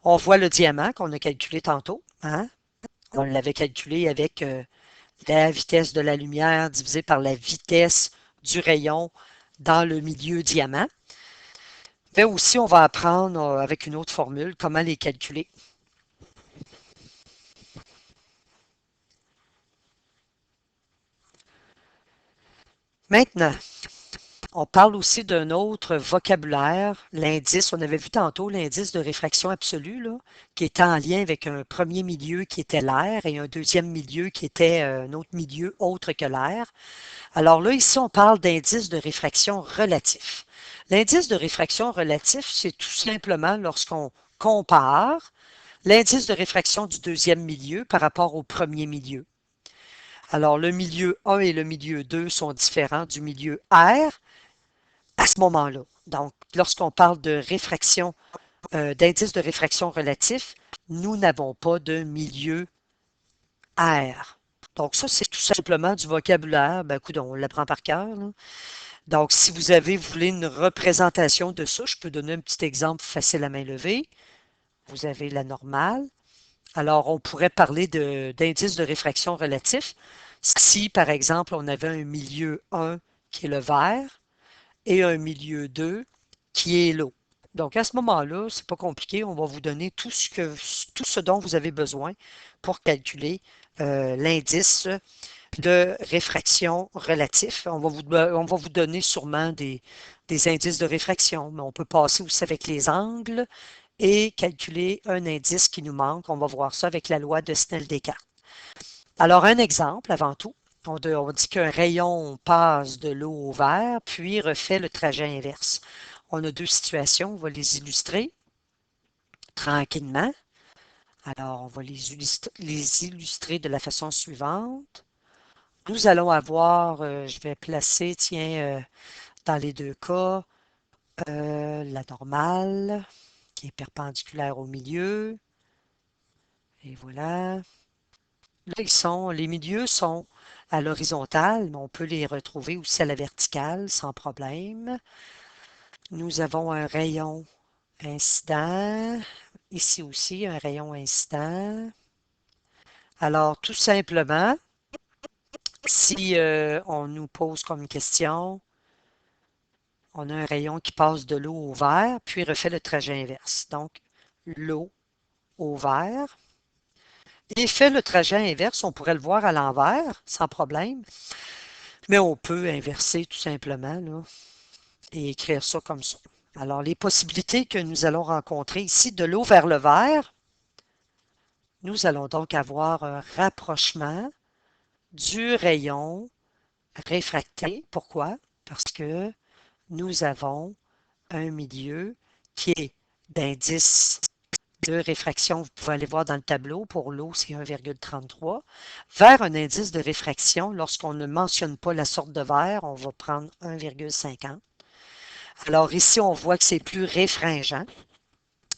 On voit le diamant qu'on a calculé tantôt. Hein? On l'avait calculé avec la vitesse de la lumière divisée par la vitesse du rayon dans le milieu diamant. Mais aussi, on va apprendre avec une autre formule comment les calculer. Maintenant, on parle aussi d'un autre vocabulaire, l'indice. On avait vu tantôt l'indice de réfraction absolue, là, qui était en lien avec un premier milieu qui était l'air et un deuxième milieu qui était un autre milieu autre que l'air. Alors là, ici, on parle d'indice de réfraction relatif. L'indice de réfraction relatif, c'est tout simplement lorsqu'on compare l'indice de réfraction du deuxième milieu par rapport au premier milieu. Alors, le milieu 1 et le milieu 2 sont différents du milieu R à ce moment-là. Donc, lorsqu'on parle de réfraction, d'indice de réfraction relatif, nous n'avons pas de milieu R. Donc, ça, c'est tout simplement du vocabulaire. Ben, écoute, on l'apprend par cœur. Là. Donc, si vous voulez une représentation de ça, je peux donner un petit exemple facile à main levée. Vous avez la normale. Alors, on pourrait parler d'indice de réfraction relatif. Si, par exemple, on avait un milieu 1 qui est le vert et un milieu 2 qui est l'eau. Donc, à ce moment-là, c'est pas compliqué. On va vous donner tout ce dont vous avez besoin pour calculer l'indice de réfraction relatif. On va vous donner sûrement des indices de réfraction, mais on peut passer aussi avec les angles et calculer un indice qui nous manque. On va voir ça avec la loi de Snell-Descartes. Alors, un exemple avant tout. On dit qu'un rayon passe de l'eau au vert, puis refait le trajet inverse. On a deux situations, on va les illustrer tranquillement. Alors, on va les illustrer de la façon suivante. Nous allons avoir, je vais placer, tiens, dans les deux cas, la normale qui est perpendiculaire au milieu. Et voilà. Là, les milieux sont à l'horizontale, mais on peut les retrouver aussi à la verticale sans problème. Nous avons un rayon incident. Ici aussi, un rayon incident. Alors, tout simplement, si on nous pose comme question, on a un rayon qui passe de l'eau au vert, puis refait le trajet inverse. Donc, l'eau au vert. Et fait le trajet inverse, on pourrait le voir à l'envers, sans problème, mais on peut inverser tout simplement là, et écrire ça comme ça. Alors, les possibilités que nous allons rencontrer ici, de l'eau vers le vert, nous allons donc avoir un rapprochement du rayon réfracté. Pourquoi? Parce que nous avons un milieu qui est d'indice de réfraction. Vous pouvez aller voir dans le tableau. Pour l'eau, c'est 1,33. Vers un indice de réfraction, lorsqu'on ne mentionne pas la sorte de verre, on va prendre 1,50. Alors ici, on voit que c'est plus réfringent.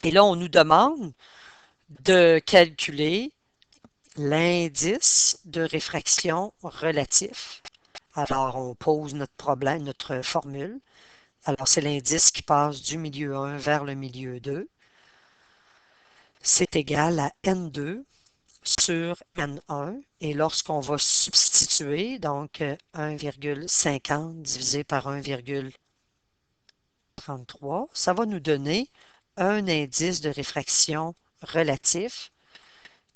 Et là, on nous demande de calculer l'indice de réfraction relatif. Alors, on pose notre problème, notre formule. Alors, c'est l'indice qui passe du milieu 1 vers le milieu 2. C'est égal à N2 sur N1. Et lorsqu'on va substituer, donc 1,50 divisé par 1,33, ça va nous donner un indice de réfraction relatif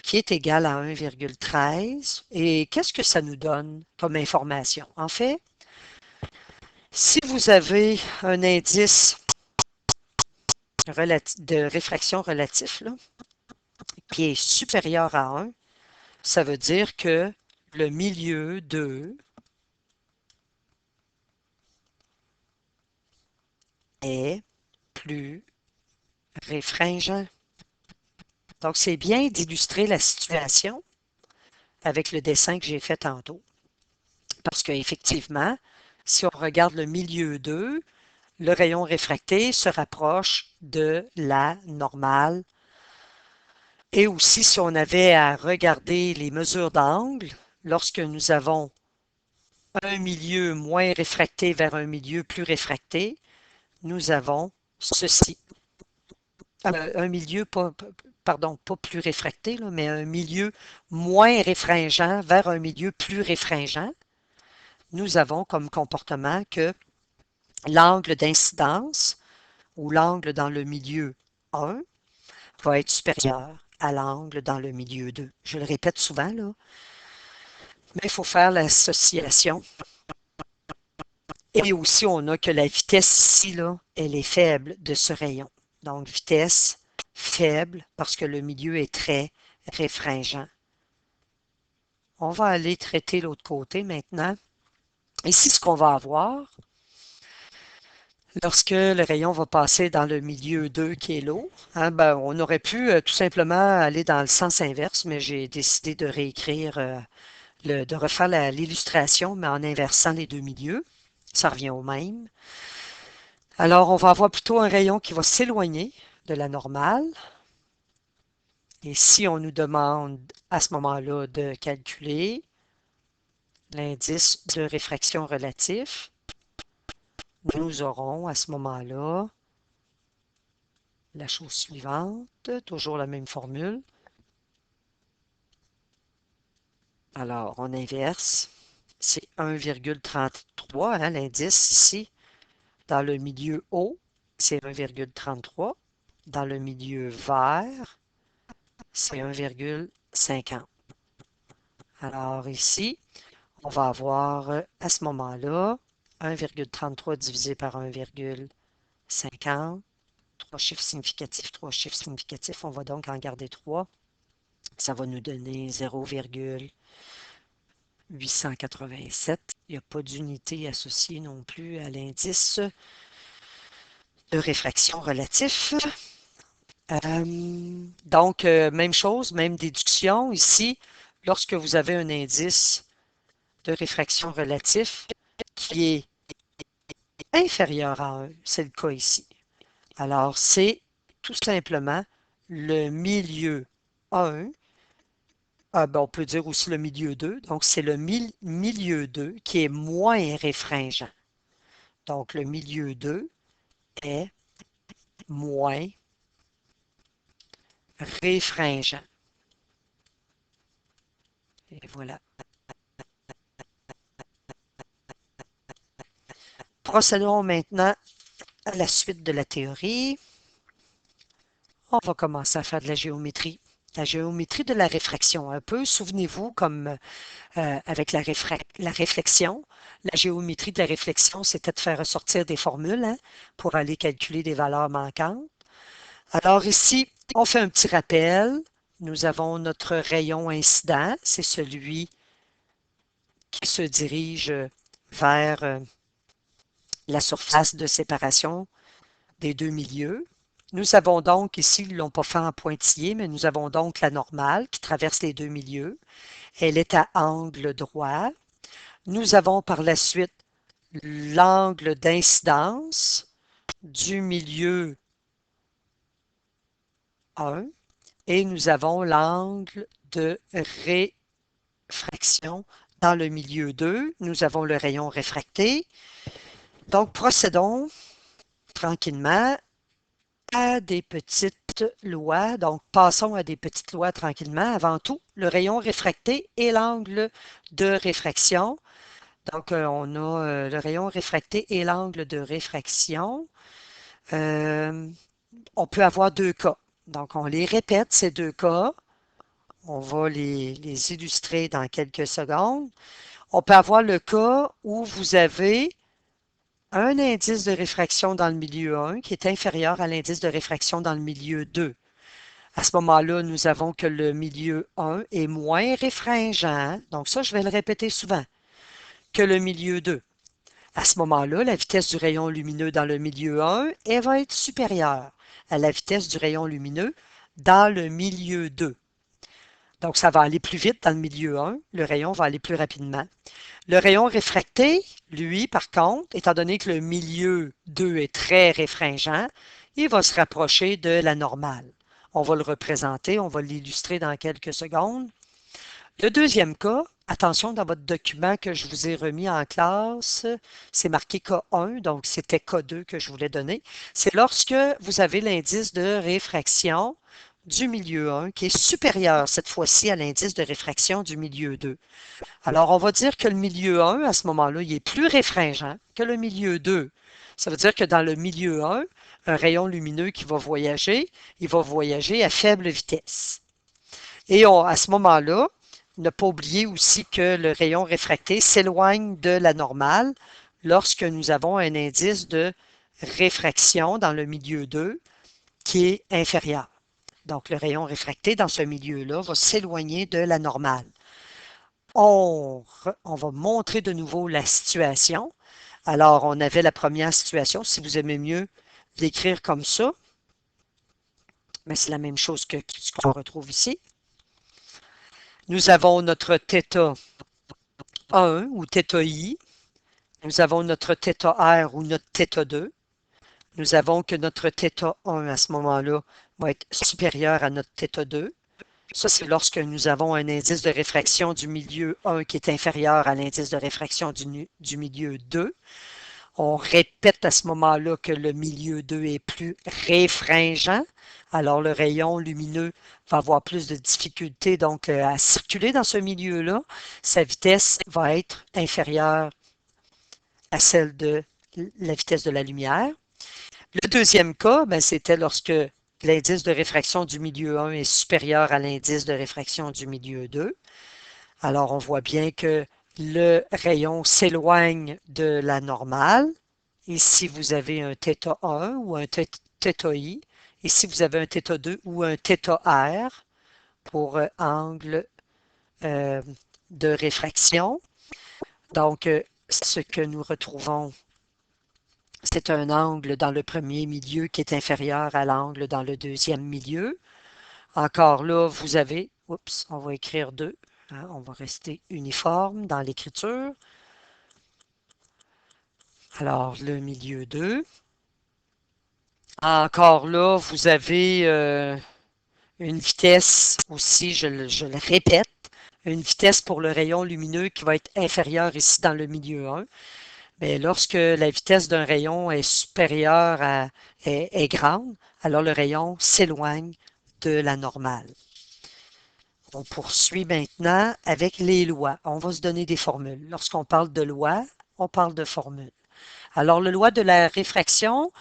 qui est égal à 1,13. Et qu'est-ce que ça nous donne comme information? En fait, si vous avez un indice de réfraction relatif là, qui est supérieur à 1, ça veut dire que le milieu 2 est plus réfringent. Donc, c'est bien d'illustrer la situation avec le dessin que j'ai fait tantôt. Parce qu'effectivement, si on regarde le milieu 2, le rayon réfracté se rapproche de la normale. Et aussi, si on avait à regarder les mesures d'angle, lorsque nous avons un milieu moins réfracté vers un milieu plus réfracté, nous avons ceci. Un milieu, pardon, pas plus réfracté, là, mais un milieu moins réfringent vers un milieu plus réfringent. Nous avons comme comportement que l'angle d'incidence ou l'angle dans le milieu 1 va être supérieur à l'angle dans le milieu 2. Je le répète souvent, là, mais il faut faire l'association. Et aussi, on a que la vitesse ici, là, elle est faible de ce rayon. Donc, vitesse faible parce que le milieu est très réfringent. On va aller traiter l'autre côté maintenant. Ici, ce qu'on va avoir, lorsque le rayon va passer dans le milieu 2 qui est l'eau, hein, ben, on aurait pu tout simplement aller dans le sens inverse, mais j'ai décidé de réécrire, de refaire l'illustration, mais en inversant les deux milieux. Ça revient au même. Alors, on va avoir plutôt un rayon qui va s'éloigner de la normale. Et si on nous demande à ce moment-là de calculer l'indice de réfraction relatif, nous aurons à ce moment-là la chose suivante, toujours la même formule. Alors, on inverse. C'est 1,33, hein, l'indice ici. Dans le milieu haut, c'est 1,33. Dans le milieu vert, c'est 1,50. Alors ici, on va avoir à ce moment-là 1,33 divisé par 1,50. Trois chiffres significatifs, trois chiffres significatifs. On va donc en garder trois. Ça va nous donner 0,0 887. Il n'y a pas d'unité associée non plus à l'indice de réfraction relatif. Donc, même chose, même déduction. Ici, lorsque vous avez un indice de réfraction relatif qui est inférieur à 1, c'est le cas ici. Alors, c'est tout simplement le milieu 1. On peut dire aussi le milieu 2. Donc, c'est le milieu 2 qui est moins réfringent. Donc, le milieu 2 est moins réfringent. Et voilà. Procédons maintenant à la suite de la théorie. On va commencer à faire de la géométrie. La géométrie de la réfraction. Un peu, souvenez-vous, comme avec la réflexion. La géométrie de la réflexion, c'était de faire ressortir des formules pour aller calculer des valeurs manquantes. Alors ici, on fait un petit rappel. Nous avons notre rayon incident. C'est celui qui se dirige vers la surface de séparation des deux milieux. Nous avons donc, ici, ils ne l'ont pas fait en pointillé, mais nous avons donc la normale qui traverse les deux milieux. Elle est à angle droit. Nous avons par la suite l'angle d'incidence du milieu 1 et nous avons l'angle de réfraction dans le milieu 2. Nous avons le rayon réfracté. Donc, procédons tranquillement à des petites lois. Donc, passons à des petites lois tranquillement. Avant tout, le rayon réfracté et l'angle de réfraction. Donc, on a le rayon réfracté et l'angle de réfraction. On peut avoir deux cas. Donc, on les répète, ces deux cas. On va les illustrer dans quelques secondes. On peut avoir le cas où vous avez un indice de réfraction dans le milieu 1 qui est inférieur à l'indice de réfraction dans le milieu 2. À ce moment-là, nous avons que le milieu 1 est moins réfringent. Donc ça, je vais le répéter souvent, que le milieu 2. À ce moment-là, la vitesse du rayon lumineux dans le milieu 1, elle va être supérieure à la vitesse du rayon lumineux dans le milieu 2. Donc, ça va aller plus vite dans le milieu 1, le rayon va aller plus rapidement. Le rayon réfracté, lui, par contre, étant donné que le milieu 2 est très réfringent, il va se rapprocher de la normale. On va le représenter, on va l'illustrer dans quelques secondes. Le deuxième cas, attention, dans votre document que je vous ai remis en classe, c'est marqué K1, donc c'était K2 que je voulais donner. C'est lorsque vous avez l'indice de réfraction du milieu 1 qui est supérieur cette fois-ci à l'indice de réfraction du milieu 2. Alors, on va dire que le milieu 1, à ce moment-là, il est plus réfringent que le milieu 2. Ça veut dire que dans le milieu 1, un rayon lumineux qui va voyager, il va voyager à faible vitesse. Et à ce moment-là, ne pas oublier aussi que le rayon réfracté s'éloigne de la normale lorsque nous avons un indice de réfraction dans le milieu 2 qui est inférieur. Donc, le rayon réfracté dans ce milieu-là va s'éloigner de la normale. On va montrer de nouveau la situation. Alors, on avait la première situation. Si vous aimez mieux l'écrire comme ça, mais c'est la même chose que ce qu'on retrouve ici. Nous avons notre θ 1 ou θ I. Nous avons notre θ R ou notre θ 2. Nous avons que notre θ 1 à ce moment-là va être supérieur à notre θ 2. Ça, c'est lorsque nous avons un indice de réfraction du milieu 1 qui est inférieur à l'indice de réfraction du milieu 2. On répète à ce moment-là que le milieu 2 est plus réfringent. Alors, le rayon lumineux va avoir plus de difficultés donc à circuler dans ce milieu-là. Sa vitesse va être inférieure à celle de la vitesse de la lumière. Le deuxième cas, c'était lorsque l'indice de réfraction du milieu 1 est supérieur à l'indice de réfraction du milieu 2. Alors, on voit bien que le rayon s'éloigne de la normale. Ici, vous avez un θ1 ou un θi. Ici, vous avez un θ2 ou un θr pour angle de réfraction. Donc, ce que nous retrouvons, c'est un angle dans le premier milieu qui est inférieur à l'angle dans le deuxième milieu. Encore là, vous avez, oups, on va écrire 2, hein, on va rester uniforme dans l'écriture. Alors, le milieu 2. Encore là, vous avez une vitesse aussi, je le répète, une vitesse pour le rayon lumineux qui va être inférieure ici dans le milieu 1. Mais lorsque la vitesse d'un rayon est supérieure est grande, alors le rayon s'éloigne de la normale. On poursuit maintenant avec les lois. On va se donner des formules. Lorsqu'on parle de loi, on parle de formules. Alors, la loi de la réfraction,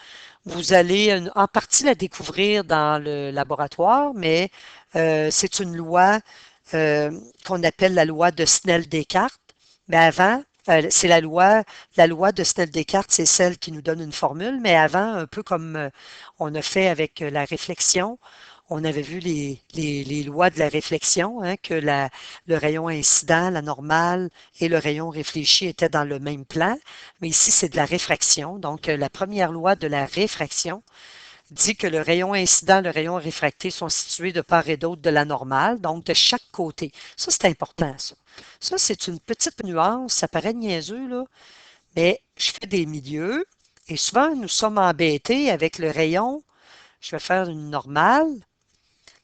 vous allez en partie la découvrir dans le laboratoire, mais c'est une loi qu'on appelle la loi de Snell-Descartes. Mais avant, c'est la loi de Snell-Descartes, c'est celle qui nous donne une formule, mais avant, un peu comme on a fait avec la réflexion, on avait vu les lois de la réflexion, hein, que le rayon incident, la normale et le rayon réfléchi étaient dans le même plan, mais ici, c'est de la réfraction. Donc, la première loi de la réfraction dit que le rayon incident et le rayon réfracté sont situés de part et d'autre de la normale, donc de chaque côté. Ça, c'est important, ça. Ça, c'est une petite nuance, ça paraît niaiseux, là, mais je fais des milieux et souvent, nous sommes embêtés avec le rayon. Je vais faire une normale.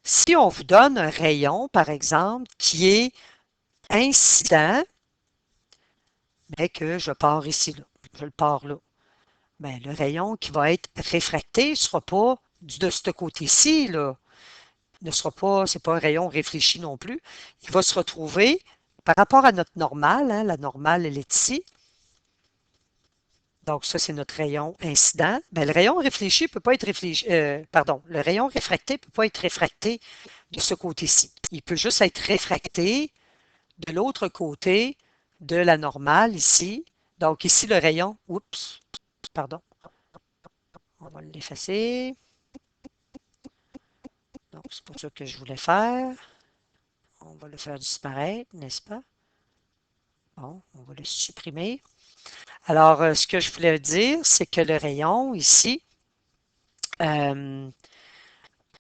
Si on vous donne un rayon, par exemple, qui est incident, mais que je pars ici, là, je le pars là. Bien, le rayon qui va être réfracté ne sera pas de ce côté-ci, là. Ne sera pas, c'est pas un rayon réfléchi non plus. Il va se retrouver par rapport à notre normale, hein, la normale, elle est ici. Donc, ça, c'est notre rayon incident. Bien, le rayon réfléchi peut pas être réfléchi, pardon, le rayon réfracté ne peut pas être réfracté de ce côté-ci. Il peut juste être réfracté de l'autre côté de la normale ici. Donc, ici, le rayon, oups, pardon, on va l'effacer. Donc, c'est pour ça que je voulais faire. On va le faire disparaître, n'est-ce pas? Bon, on va le supprimer. Alors, ce que je voulais dire, c'est que le rayon ici,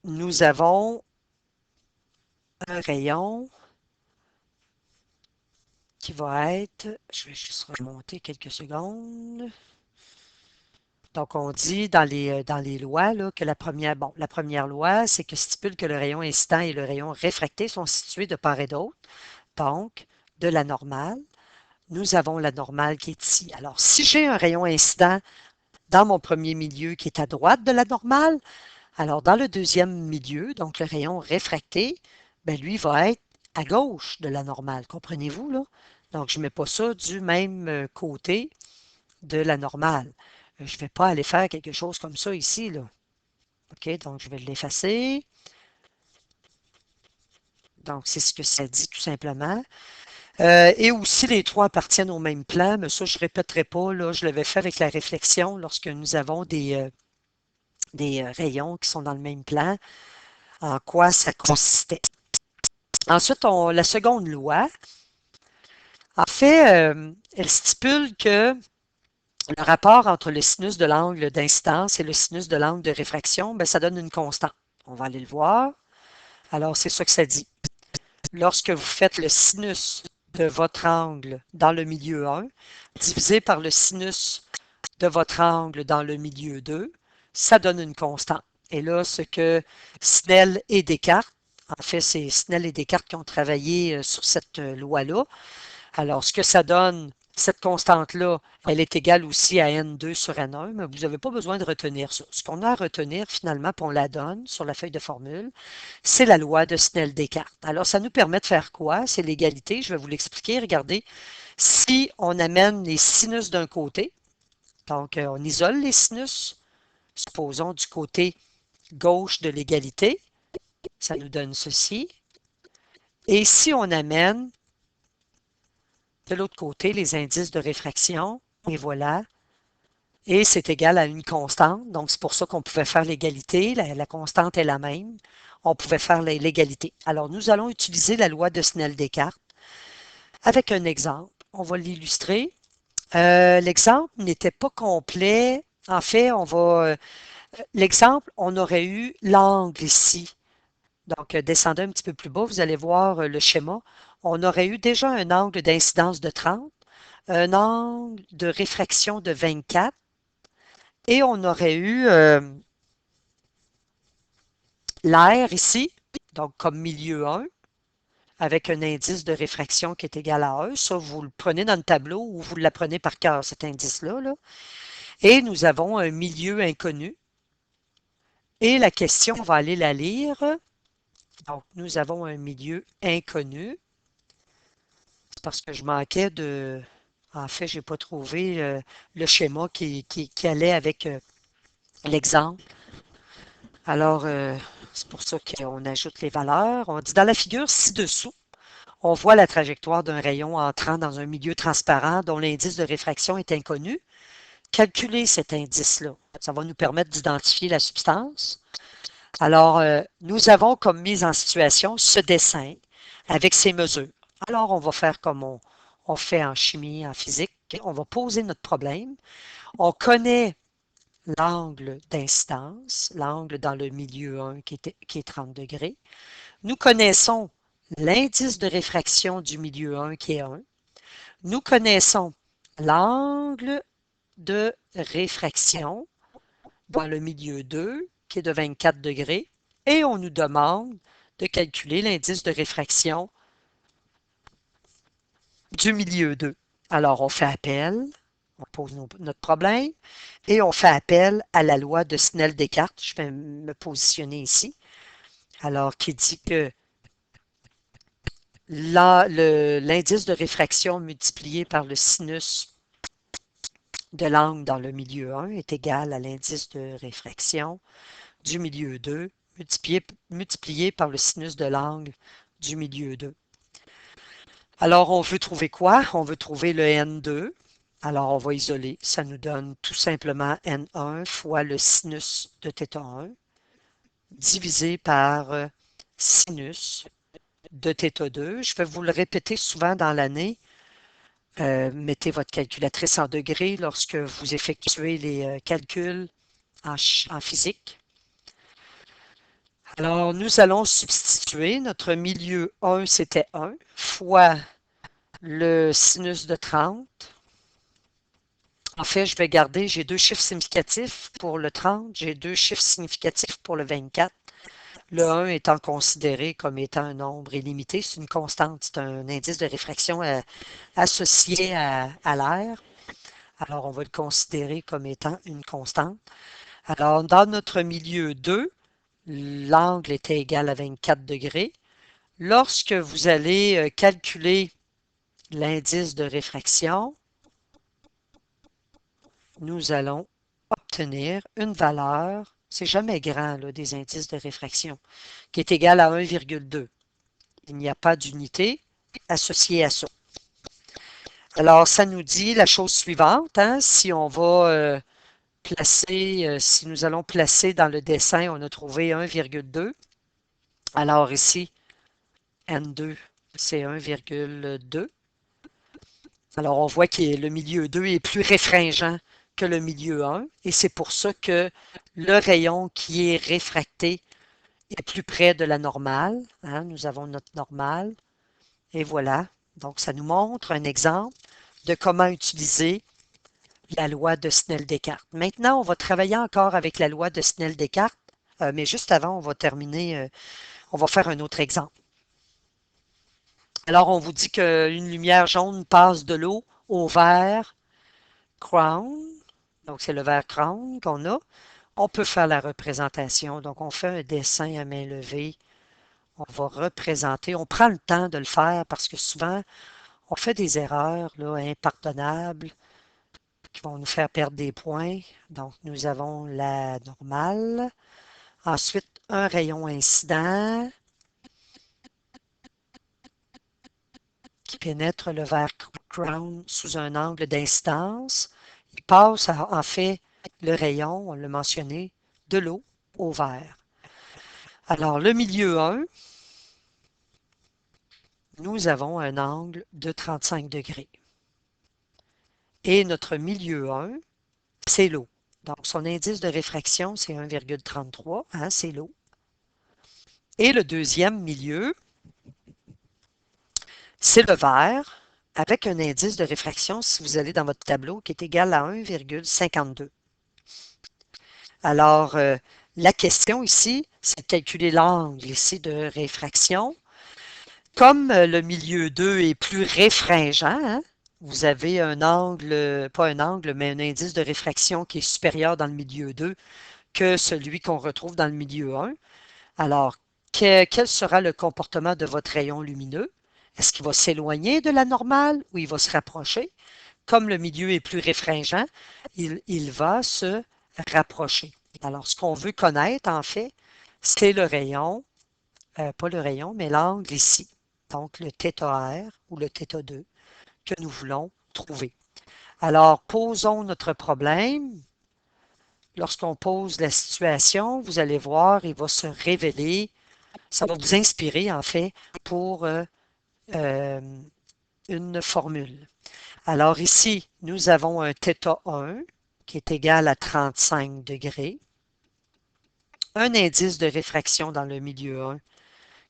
nous avons un rayon qui va être, je vais juste remonter quelques secondes. Donc, on dit dans les lois là, que la première loi, c'est que stipule que le rayon incident et le rayon réfracté sont situés de part et d'autre, donc de la normale. Nous avons la normale qui est ici. Alors, si j'ai un rayon incident dans mon premier milieu qui est à droite de la normale, alors dans le deuxième milieu, donc le rayon réfracté, ben lui va être à gauche de la normale. Comprenez-vous, là? Donc, je ne mets pas ça du même côté de la normale. Je ne vais pas aller faire quelque chose comme ça ici, là. OK, donc je vais l'effacer. Donc, c'est ce que ça dit tout simplement. Et aussi, les trois appartiennent au même plan, mais ça, je ne répéterai pas. Là, je l'avais fait avec la réflexion lorsque nous avons des rayons qui sont dans le même plan, en quoi ça consistait. Ensuite, la seconde loi, en fait, elle stipule que le rapport entre le sinus de l'angle d'incidence et le sinus de l'angle de réfraction, ben, ça donne une constante. On va aller le voir. Alors, c'est ça que ça dit. Lorsque vous faites le sinus de votre angle dans le milieu 1, divisé par le sinus de votre angle dans le milieu 2, ça donne une constante. Et là, ce que Snell et Descartes, en fait, c'est Snell et Descartes qui ont travaillé sur cette loi-là. Alors, ce que ça donne, cette constante-là, elle est égale aussi à N2 sur N1, mais vous n'avez pas besoin de retenir ça. Ce qu'on a à retenir, finalement, puis on la donne sur la feuille de formule, c'est la loi de Snell-Descartes. Alors, ça nous permet de faire quoi? C'est l'égalité. Je vais vous l'expliquer. Regardez, si on amène les sinus d'un côté, donc on isole les sinus, supposons du côté gauche de l'égalité, ça nous donne ceci. Et si on amène de l'autre côté les indices de réfraction, et voilà, et c'est égal à une constante, donc c'est pour ça qu'on pouvait faire l'égalité, la constante est la même, on pouvait faire l'égalité. Alors nous allons utiliser la loi de Snell-Descartes. avec un exemple. On va l'illustrer. L'exemple n'était pas complet. En fait, l'exemple, on aurait eu l'angle ici. Donc, descendez un petit peu plus bas, vous allez voir le schéma. On aurait eu déjà un angle d'incidence de 30, un angle de réfraction de 24, et on aurait eu l'air ici, donc comme milieu 1, avec un indice de réfraction qui est égal à 1. Ça, vous le prenez dans le tableau ou vous l'apprenez par cœur, cet indice-là. Là. Et nous avons un milieu inconnu. Et la question, on va aller la lire. Donc, nous avons un milieu inconnu. C'est parce que je manquais de... En fait, je n'ai pas trouvé le schéma qui allait avec l'exemple. Alors, c'est pour ça qu'on ajoute les valeurs. On dit dans la figure ci-dessous, on voit la trajectoire d'un rayon entrant dans un milieu transparent dont l'indice de réfraction est inconnu. Calculer cet indice-là. Ça va nous permettre d'identifier la substance. Alors, nous avons comme mise en situation ce dessin avec ces mesures. Alors, on va faire comme on fait en chimie, en physique. On va poser notre problème. On connaît l'angle d'incidence, l'angle dans le milieu 1 qui est 30 degrés. Nous connaissons l'indice de réfraction du milieu 1 qui est 1. Nous connaissons l'angle de réfraction dans le milieu 2 qui est de 24 degrés et on nous demande de calculer l'indice de réfraction du milieu 2. Alors, on fait appel, on pose notre problème et on fait appel à la loi de Snell-Descartes. Je vais me positionner ici. Alors, qui dit que l'indice de réfraction multiplié par le sinus de l'angle dans le milieu 1 est égal à l'indice de réfraction du milieu 2 multiplié par le sinus de l'angle du milieu 2. Alors, on veut trouver quoi? On veut trouver le N2. Alors, on va isoler. Ça nous donne tout simplement N1 fois le sinus de θ1 divisé par sinus de θ2. Je vais vous le répéter souvent dans l'année. Mettez votre calculatrice en degrés lorsque vous effectuez les calculs en physique. Alors, nous allons substituer notre milieu 1, c'était 1, fois le sinus de 30. En fait, je vais garder, j'ai deux chiffres significatifs pour le 30, j'ai deux chiffres significatifs pour le 24. Le 1 étant considéré comme étant un nombre illimité, c'est une constante, c'est un indice de réfraction associé à l'air. Alors, on va le considérer comme étant une constante. Alors, dans notre milieu 2, l'angle était égal à 24 degrés. Lorsque vous allez calculer l'indice de réfraction, nous allons obtenir une valeur, c'est jamais grand là, des indices de réfraction, qui est égale à 1,2. Il n'y a pas d'unité associée à ça. Alors, ça nous dit la chose suivante, hein, si on va placer, si nous allons placer dans le dessin, on a trouvé 1,2. Alors ici, N2, c'est 1,2. Alors, on voit que le milieu 2 est plus réfringent que le milieu 1 et c'est pour ça que le rayon qui est réfracté est plus près de la normale. Hein, nous avons notre normale et voilà. Donc, ça nous montre un exemple de comment utiliser la loi de Snell-Descartes. Maintenant, on va travailler encore avec la loi de Snell-Descartes, mais juste avant, on va terminer, on va faire un autre exemple. Alors, on vous dit qu'une lumière jaune passe de l'eau au vert crown. Donc, c'est le vert crown qu'on a. On peut faire la représentation. Donc, on fait un dessin à main levée. On va représenter. On prend le temps de le faire parce que souvent, on fait des erreurs là, impardonnables qui vont nous faire perdre des points. Donc, nous avons la normale. Ensuite, un rayon incident qui pénètre le vert crown sous un angle d'incidence. Il passe, en fait, le rayon, on l'a mentionné, de l'eau au vert. Alors, le milieu 1, nous avons un angle de 35 degrés. Et notre milieu 1, c'est l'eau. Donc, son indice de réfraction, c'est 1,33, hein, c'est l'eau. Et le deuxième milieu, c'est le verre, avec un indice de réfraction, si vous allez dans votre tableau, qui est égal à 1,52. Alors, la question ici, c'est de calculer l'angle ici de réfraction. Comme le milieu 2 est plus réfringent, hein, vous avez un angle, pas un angle, mais un indice de réfraction qui est supérieur dans le milieu 2 que celui qu'on retrouve dans le milieu 1. Alors, quel sera le comportement de votre rayon lumineux? Est-ce qu'il va s'éloigner de la normale ou il va se rapprocher? Comme le milieu est plus réfringent, il va se rapprocher. Alors, ce qu'on veut connaître, en fait, c'est le rayon, pas le rayon, mais l'angle ici. Donc, le θr ou le θ2 que nous voulons trouver. Alors, posons notre problème. Lorsqu'on pose la situation, vous allez voir, il va se révéler, ça va vous inspirer, en fait, pour une formule. Alors ici, nous avons un θ1 qui est égal à 35 degrés, un indice de réfraction dans le milieu 1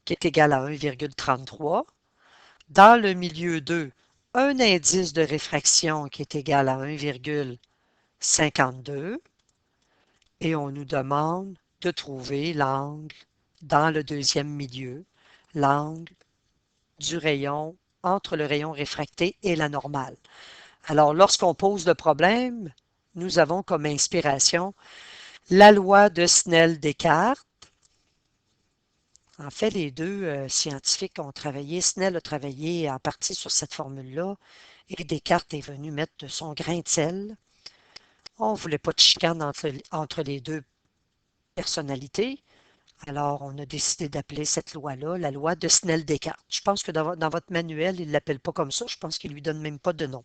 qui est égal à 1,33, dans le milieu 2, un indice de réfraction qui est égal à 1,52 et on nous demande de trouver l'angle dans le deuxième milieu, l'angle du rayon entre le rayon réfracté et la normale. Alors, lorsqu'on pose le problème, nous avons comme inspiration la loi de Snell-Descartes. En fait, les deux scientifiques ont travaillé, Snell a travaillé en partie sur cette formule-là et Descartes est venu mettre de son grain de sel. On ne voulait pas de chicane entre les deux personnalités. Alors, on a décidé d'appeler cette loi-là la loi de Snell-Descartes. Je pense que dans votre manuel, il ne l'appelle pas comme ça. Je pense qu'il ne lui donne même pas de nom.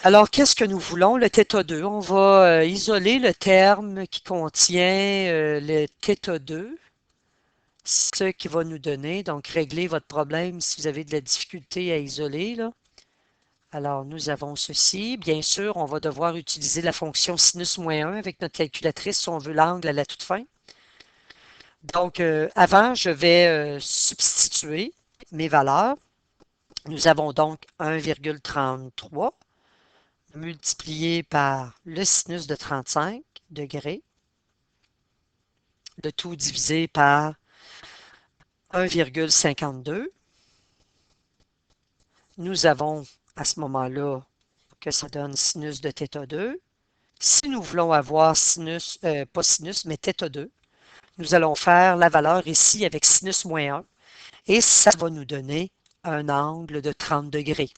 Alors, qu'est-ce que nous voulons? Le θ2. On va isoler le terme qui contient le θ2, ce qui va nous donner, donc régler votre problème si vous avez de la difficulté à isoler, là. Alors, nous avons ceci. Bien sûr, on va devoir utiliser la fonction sinus moins 1 avec notre calculatrice si on veut l'angle à la toute fin. Donc, avant, je vais substituer mes valeurs. Nous avons donc 1,33 multiplié par le sinus de 35 degrés, le tout divisé par 1,52. Nous avons à ce moment-là que ça donne sinus de θ2. Si nous voulons avoir sinus, pas sinus, mais θ2, nous allons faire la valeur ici avec sinus moins 1 et ça va nous donner un angle de 30 degrés.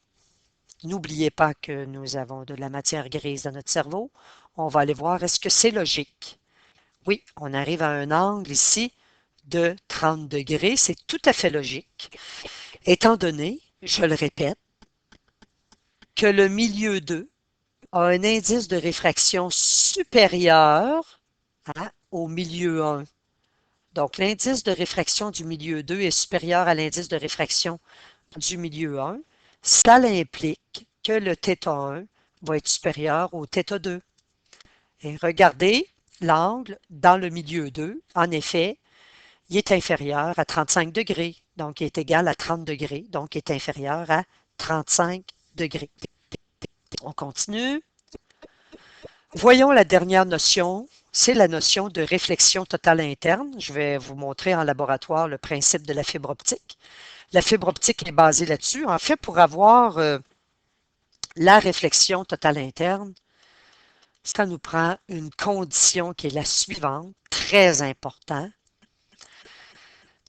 N'oubliez pas que nous avons de la matière grise dans notre cerveau. On va aller voir, est-ce que c'est logique? Oui, on arrive à un angle ici de 30 degrés. C'est tout à fait logique, étant donné, je le répète, que le milieu 2 a un indice de réfraction supérieur au milieu 1. Donc, l'indice de réfraction du milieu 2 est supérieur à l'indice de réfraction du milieu 1. Ça implique que le θ1 va être supérieur au θ2. Et regardez l'angle dans le milieu 2. En effet, il est inférieur à 35 degrés. Donc, il est égal à 30 degrés. Donc, il est inférieur à 35 degrés. On continue. Voyons la dernière notion. C'est la notion de réflexion totale interne. Je vais vous montrer en laboratoire le principe de la fibre optique. La fibre optique est basée là-dessus. En fait, pour avoir la réflexion totale interne, ça nous prend une condition qui est la suivante, très importante,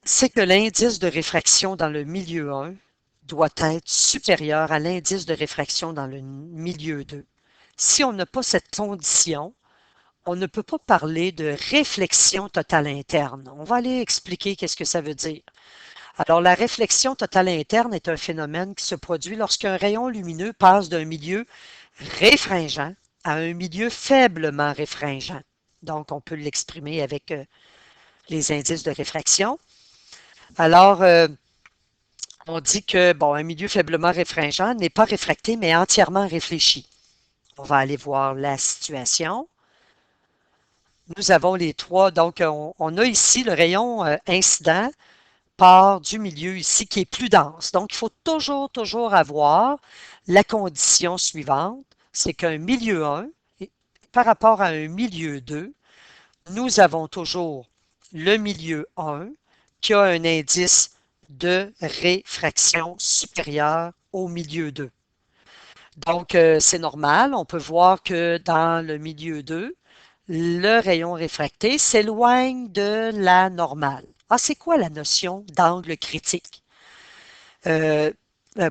c'est que l'indice de réfraction dans le milieu 1 doit être supérieur à l'indice de réfraction dans le milieu 2. Si on n'a pas cette condition, on ne peut pas parler de réflexion totale interne. On va aller expliquer qu'est-ce que ça veut dire. Alors, la réflexion totale interne est un phénomène qui se produit lorsqu'un rayon lumineux passe d'un milieu réfringent à un milieu faiblement réfringent. Donc, on peut l'exprimer avec les indices de réfraction. Alors, On dit que, bon, un milieu faiblement réfringent n'est pas réfracté, mais entièrement réfléchi. On va aller voir la situation. Nous avons les trois. Donc, on a ici le rayon incident part du milieu ici qui est plus dense. Donc, il faut toujours avoir la condition suivante, c'est qu'un milieu 1, par rapport à un milieu 2, nous avons toujours le milieu 1 qui a un indice de réfraction supérieur au milieu 2. Donc, c'est normal. On peut voir que dans le milieu 2, le rayon réfracté s'éloigne de la normale. Ah, c'est quoi la notion d'angle critique? Euh,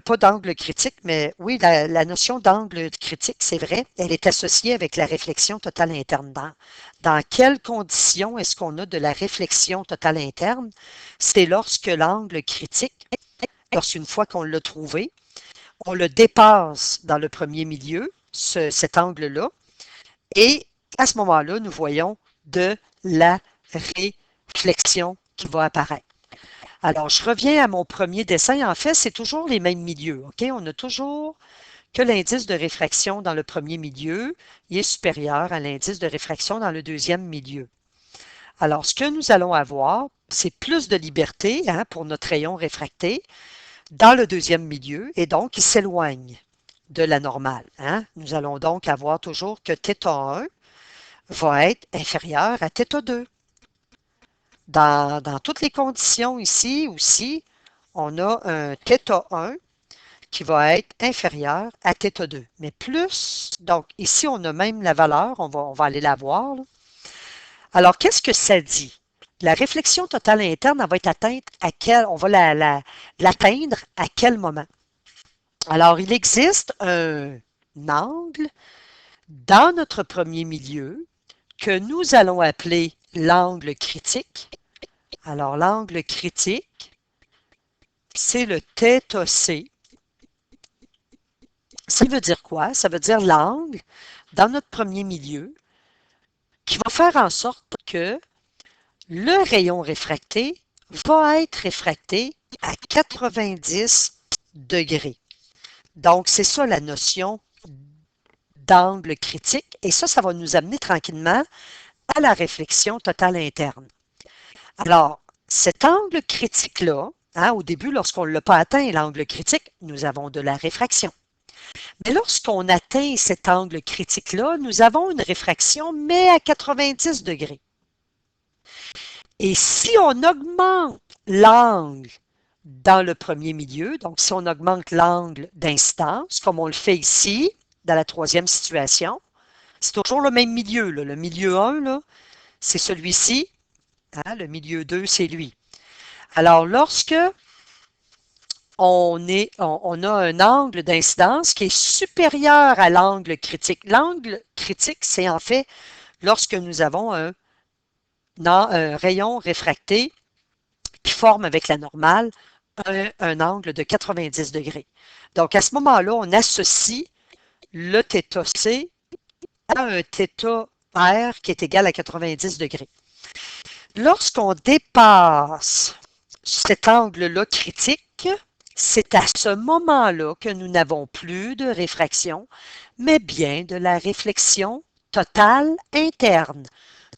Pas d'angle critique, mais oui, la notion d'angle critique, c'est vrai, elle est associée avec la réflexion totale interne. Dans quelles conditions est-ce qu'on a de la réflexion totale interne? C'est lorsque l'angle critique, lorsqu'une fois qu'on l'a trouvé, on le dépasse dans le premier milieu, cet angle-là, et à ce moment-là, nous voyons de la réflexion qui va apparaître. Alors, je reviens à mon premier dessin. En fait, c'est toujours les mêmes milieux. OK? On a toujours que l'indice de réfraction dans le premier milieu est supérieur à l'indice de réfraction dans le deuxième milieu. Alors, ce que nous allons avoir, c'est plus de liberté pour notre rayon réfracté dans le deuxième milieu et donc il s'éloigne de la normale. Nous allons donc avoir toujours que θ1 va être inférieur à θ2. Dans toutes les conditions ici aussi, on a un θ1 qui va être inférieur à θ2. Mais plus, donc ici on a même la valeur, on va aller la voir. Là. Alors, qu'est-ce que ça dit? La réflexion totale interne, elle va être atteinte à quel, on va l'atteindre à quel moment? Alors, il existe un angle dans notre premier milieu que nous allons appeler l'angle critique. Alors, l'angle critique, c'est le θc. Ça veut dire quoi? Ça veut dire l'angle dans notre premier milieu qui va faire en sorte que le rayon réfracté va être réfracté à 90 degrés. Donc, c'est ça la notion d'angle critique. Et ça va nous amener tranquillement à la réflexion totale interne. Alors, cet angle critique-là, au début, lorsqu'on ne l'a pas atteint, l'angle critique, nous avons de la réfraction. Mais lorsqu'on atteint cet angle critique-là, nous avons une réfraction, mais à 90 degrés. Et si on augmente l'angle dans le premier milieu, donc si on augmente l'angle d'incidence, comme on le fait ici, dans la troisième situation, c'est toujours le même milieu. Là. Le milieu 1, c'est celui-ci. Le milieu 2, c'est lui. Alors, lorsque on a un angle d'incidence qui est supérieur à l'angle critique. L'angle critique, c'est en fait lorsque nous avons un rayon réfracté qui forme avec la normale un angle de 90 degrés. Donc, à ce moment-là, on associe le θc à un θr qui est égal à 90 degrés. Lorsqu'on dépasse cet angle-là critique, c'est à ce moment-là que nous n'avons plus de réfraction, mais bien de la réflexion totale interne.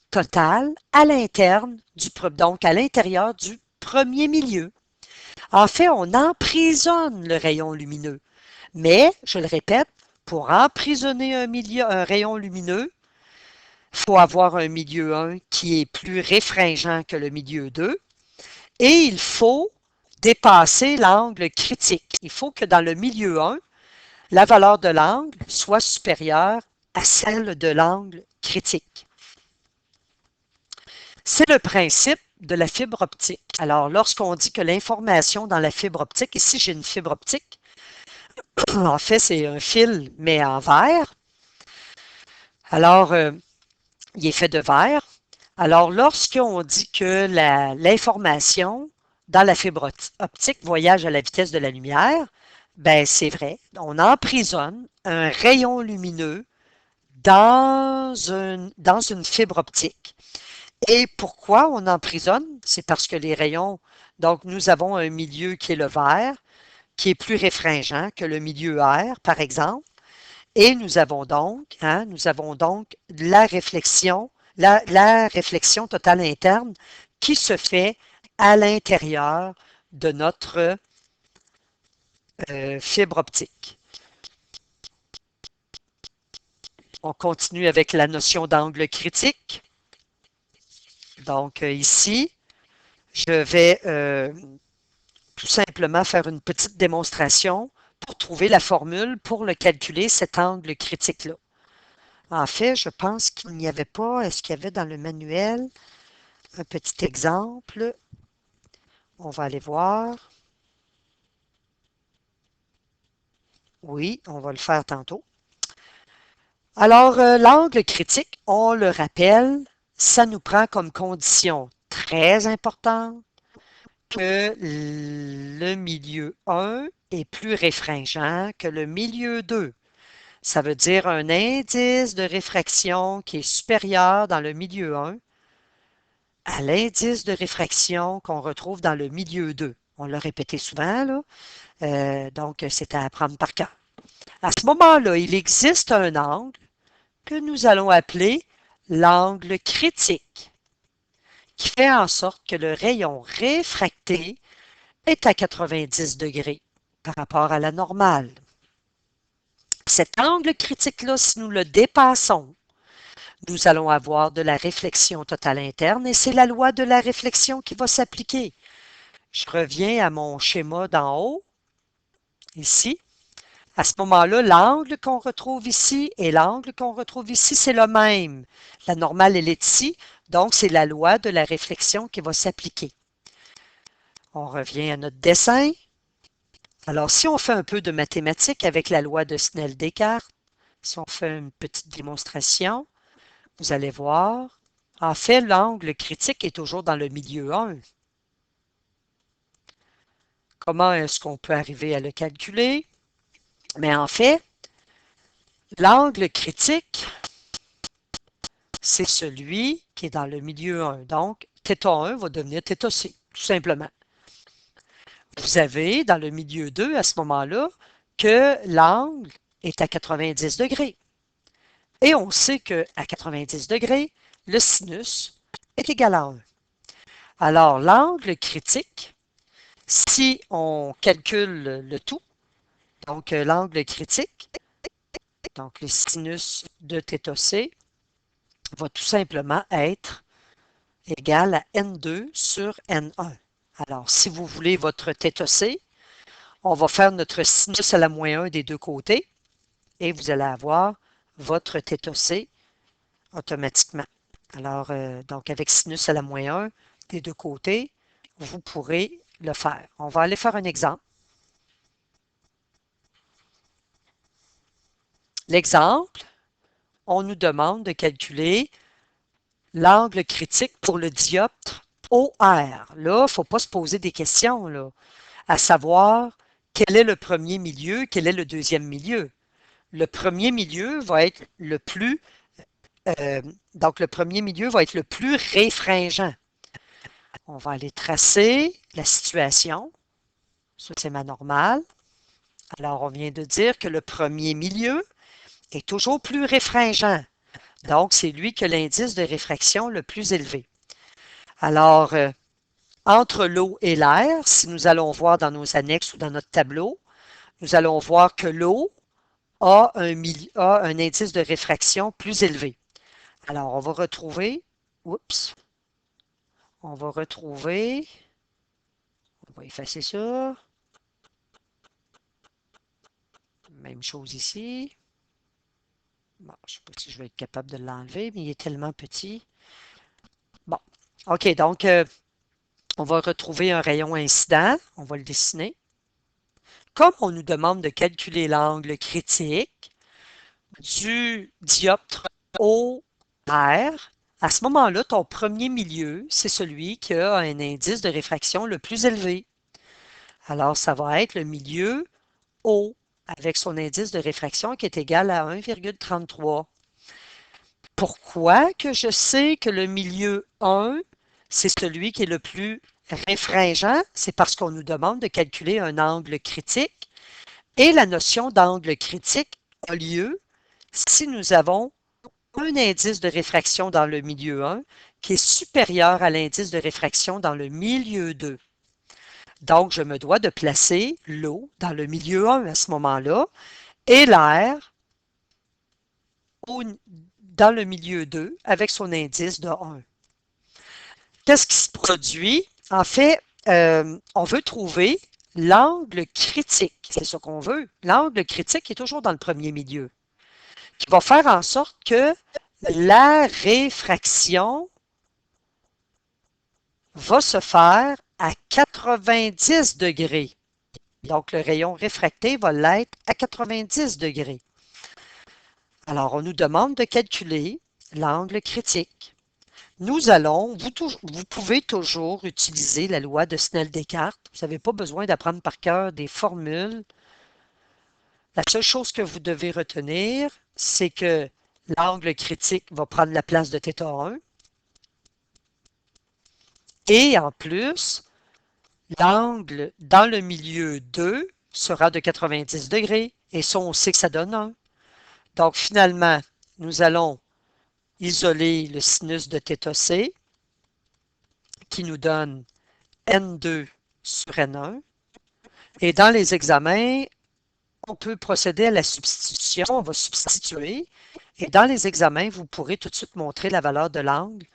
Totale à l'interne, donc à l'intérieur du premier milieu. En fait, on emprisonne le rayon lumineux. Mais, je le répète, pour emprisonner un rayon lumineux, il faut avoir un milieu 1 qui est plus réfringent que le milieu 2 et il faut dépasser l'angle critique. Il faut que dans le milieu 1, la valeur de l'angle soit supérieure à celle de l'angle critique. C'est le principe de la fibre optique. Alors, lorsqu'on dit que l'information dans la fibre optique, ici j'ai une fibre optique, en fait c'est un fil mais en verre. Alors, il est fait de verre. Alors, lorsqu'on dit que l'information dans la fibre optique voyage à la vitesse de la lumière, ben c'est vrai. On emprisonne un rayon lumineux dans une fibre optique. Et pourquoi on emprisonne? C'est parce que les rayons, donc nous avons un milieu qui est le vert, qui est plus réfringent que le milieu R, par exemple. Et nous avons donc la réflexion totale interne qui se fait à l'intérieur de notre fibre optique. On continue avec la notion d'angle critique. Donc ici, je vais tout simplement faire une petite démonstration pour trouver la formule pour le calculer, cet angle critique-là. En fait, je pense qu'il n'y avait pas, est-ce qu'il y avait dans le manuel un petit exemple? On va aller voir. Oui, on va le faire tantôt. Alors, l'angle critique, on le rappelle, ça nous prend comme condition très importante que le milieu 1 est plus réfringent que le milieu 2. Ça veut dire un indice de réfraction qui est supérieur dans le milieu 1 à l'indice de réfraction qu'on retrouve dans le milieu 2. On l'a répété souvent, là. Donc c'est à apprendre par cœur. À ce moment-là, il existe un angle que nous allons appeler l'angle critique, qui fait en sorte que le rayon réfracté est à 90 degrés par rapport à la normale. Cet angle critique-là, si nous le dépassons, nous allons avoir de la réflexion totale interne et c'est la loi de la réflexion qui va s'appliquer. Je reviens à mon schéma d'en haut, ici. À ce moment-là, l'angle qu'on retrouve ici et l'angle qu'on retrouve ici, c'est le même. La normale, elle est ici, donc c'est la loi de la réflexion qui va s'appliquer. On revient à notre dessin. Alors, si on fait un peu de mathématiques avec la loi de Snell-Descartes, si on fait une petite démonstration, vous allez voir, en fait, l'angle critique est toujours dans le milieu 1. Comment est-ce qu'on peut arriver à le calculer? Mais en fait, l'angle critique, c'est celui qui est dans le milieu 1. Donc, θ1 va devenir θc, tout simplement. Vous avez dans le milieu 2, à ce moment-là, que l'angle est à 90 degrés. Et on sait qu'à 90 degrés, le sinus est égal à 1. Alors, l'angle critique, si on calcule le tout, donc l'angle critique, donc le sinus de θc, va tout simplement être égal à N2 sur N1. Alors, si vous voulez votre θc, on va faire notre sinus à la moins 1 des deux côtés et vous allez avoir votre θc automatiquement. Alors, donc avec sinus à la moins 1 des deux côtés, vous pourrez le faire. On va aller faire un exemple. L'exemple, on nous demande de calculer l'angle critique pour le dioptre OR. Là, il ne faut pas se poser des questions, là, à savoir quel est le premier milieu, quel est le deuxième milieu. Le premier milieu va être le plus donc le premier milieu va être le plus réfringent. On va aller tracer la situation. Ça, c'est ma normale. Alors, on vient de dire que le premier milieu est toujours plus réfringent. Donc, c'est lui qui a l'indice de réfraction le plus élevé. Alors, entre l'eau et l'air, si nous allons voir dans nos annexes ou dans notre tableau, nous allons voir que l'eau a un indice de réfraction plus élevé. Alors, on va retrouver, on va effacer ça. Même chose ici. Bon, je ne sais pas si je vais être capable de l'enlever, mais il est tellement petit. Bon, OK, donc on va retrouver un rayon incident. On va le dessiner. Comme on nous demande de calculer l'angle critique du dioptre OR, à ce moment-là, ton premier milieu, c'est celui qui a un indice de réfraction le plus élevé. Alors, ça va être le milieu O avec son indice de réfraction qui est égal à 1,33. Pourquoi que je sais que le milieu 1, c'est celui qui est le plus Réfringent, c'est parce qu'on nous demande de calculer un angle critique et la notion d'angle critique a lieu si nous avons un indice de réfraction dans le milieu 1 qui est supérieur à l'indice de réfraction dans le milieu 2. Donc, je me dois de placer l'eau dans le milieu 1 à ce moment-là et l'air dans le milieu 2 avec son indice de 1. Qu'est-ce qui se produit? En fait, on veut trouver l'angle critique. C'est ce qu'on veut. L'angle critique est toujours dans le premier milieu, qui va faire en sorte que la réfraction va se faire à 90 degrés. Donc, le rayon réfracté va l'être à 90 degrés. Alors, on nous demande de calculer l'angle critique. Vous pouvez toujours utiliser la loi de Snell-Descartes. Vous n'avez pas besoin d'apprendre par cœur des formules. La seule chose que vous devez retenir, c'est que l'angle critique va prendre la place de θ1. Et en plus, l'angle dans le milieu 2 sera de 90 degrés. Et ça, on sait que ça donne 1. Donc, finalement, nous allons isoler le sinus de θc qui nous donne N2 sur N1. Et dans les examens, on peut procéder à la substitution. On va substituer. Et dans les examens, vous pourrez tout de suite montrer la valeur de l'angle.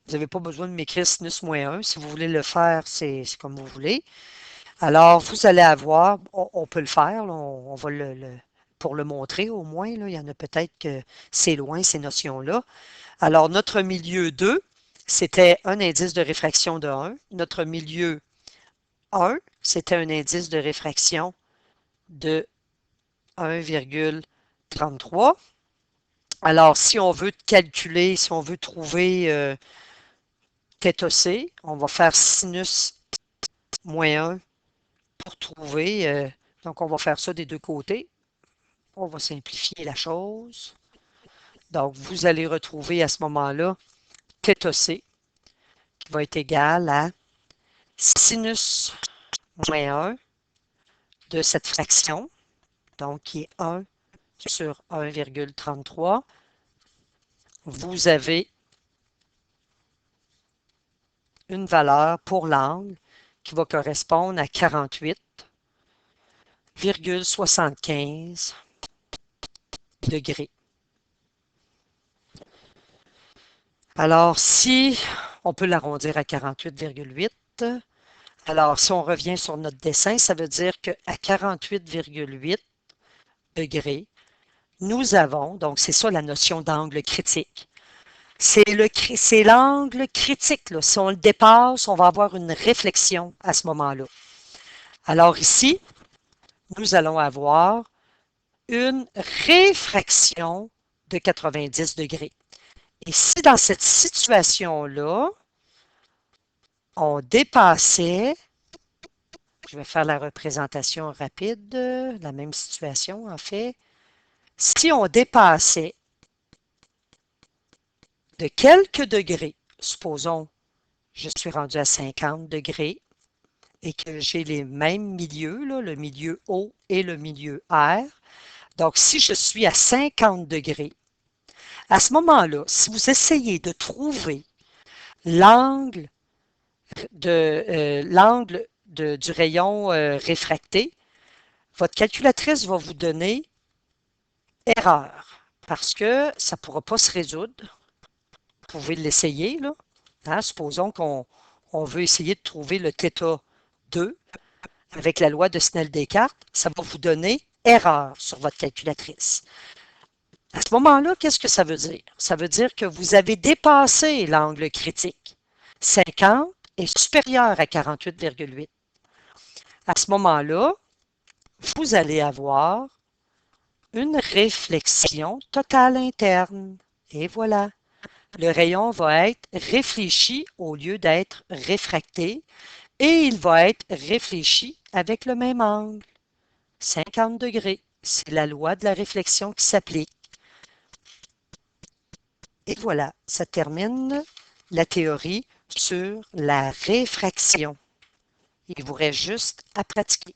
Vous n'avez pas besoin de m'écrire sinus moins 1. Si vous voulez le faire, c'est comme vous voulez. Alors, vous allez avoir, on peut le faire, là, on va pour le montrer au moins. Là, il y en a peut-être que c'est loin, ces notions-là. Alors, notre milieu 2, c'était un indice de réfraction de 1. Notre milieu 1, c'était un indice de réfraction de 1,33. Alors, si on veut calculer, si on veut trouver θc, on va faire sinus moins 1 pour trouver. Donc, on va faire ça des deux côtés. On va simplifier la chose. Donc, vous allez retrouver à ce moment-là θc qui va être égal à sinus moins 1 de cette fraction, donc qui est 1 sur 1,33. Vous avez une valeur pour l'angle qui va correspondre à 48,75 degrés. Alors, si on peut l'arrondir à 48,8, alors si on revient sur notre dessin, ça veut dire qu'à 48,8 degrés, nous avons, donc c'est ça la notion d'angle critique. C'est l'angle critique, là. Si on le dépasse, on va avoir une réflexion à ce moment-là. Alors ici, nous allons avoir une réfraction de 90 degrés. Et si dans cette situation-là, on dépassait, je vais faire la représentation rapide, la même situation en fait, si on dépassait de quelques degrés, supposons je suis rendu à 50 degrés et que j'ai les mêmes milieux, là, le milieu O et le milieu R, donc si je suis à 50 degrés, à ce moment-là, si vous essayez de trouver l'angle du rayon réfracté, votre calculatrice va vous donner erreur parce que ça ne pourra pas se résoudre. Vous pouvez l'essayer, là. Hein, supposons qu'on veut essayer de trouver le θ2 avec la loi de Snell-Descartes, ça va vous donner erreur sur votre calculatrice. À ce moment-là, qu'est-ce que ça veut dire? Ça veut dire que vous avez dépassé l'angle critique. 50 est supérieur à 48,8. À ce moment-là, vous allez avoir une réflexion totale interne. Et voilà. Le rayon va être réfléchi au lieu d'être réfracté et il va être réfléchi avec le même angle, 50 degrés. C'est la loi de la réflexion qui s'applique. Et voilà, ça termine la théorie sur la réfraction. Il vous reste juste à pratiquer.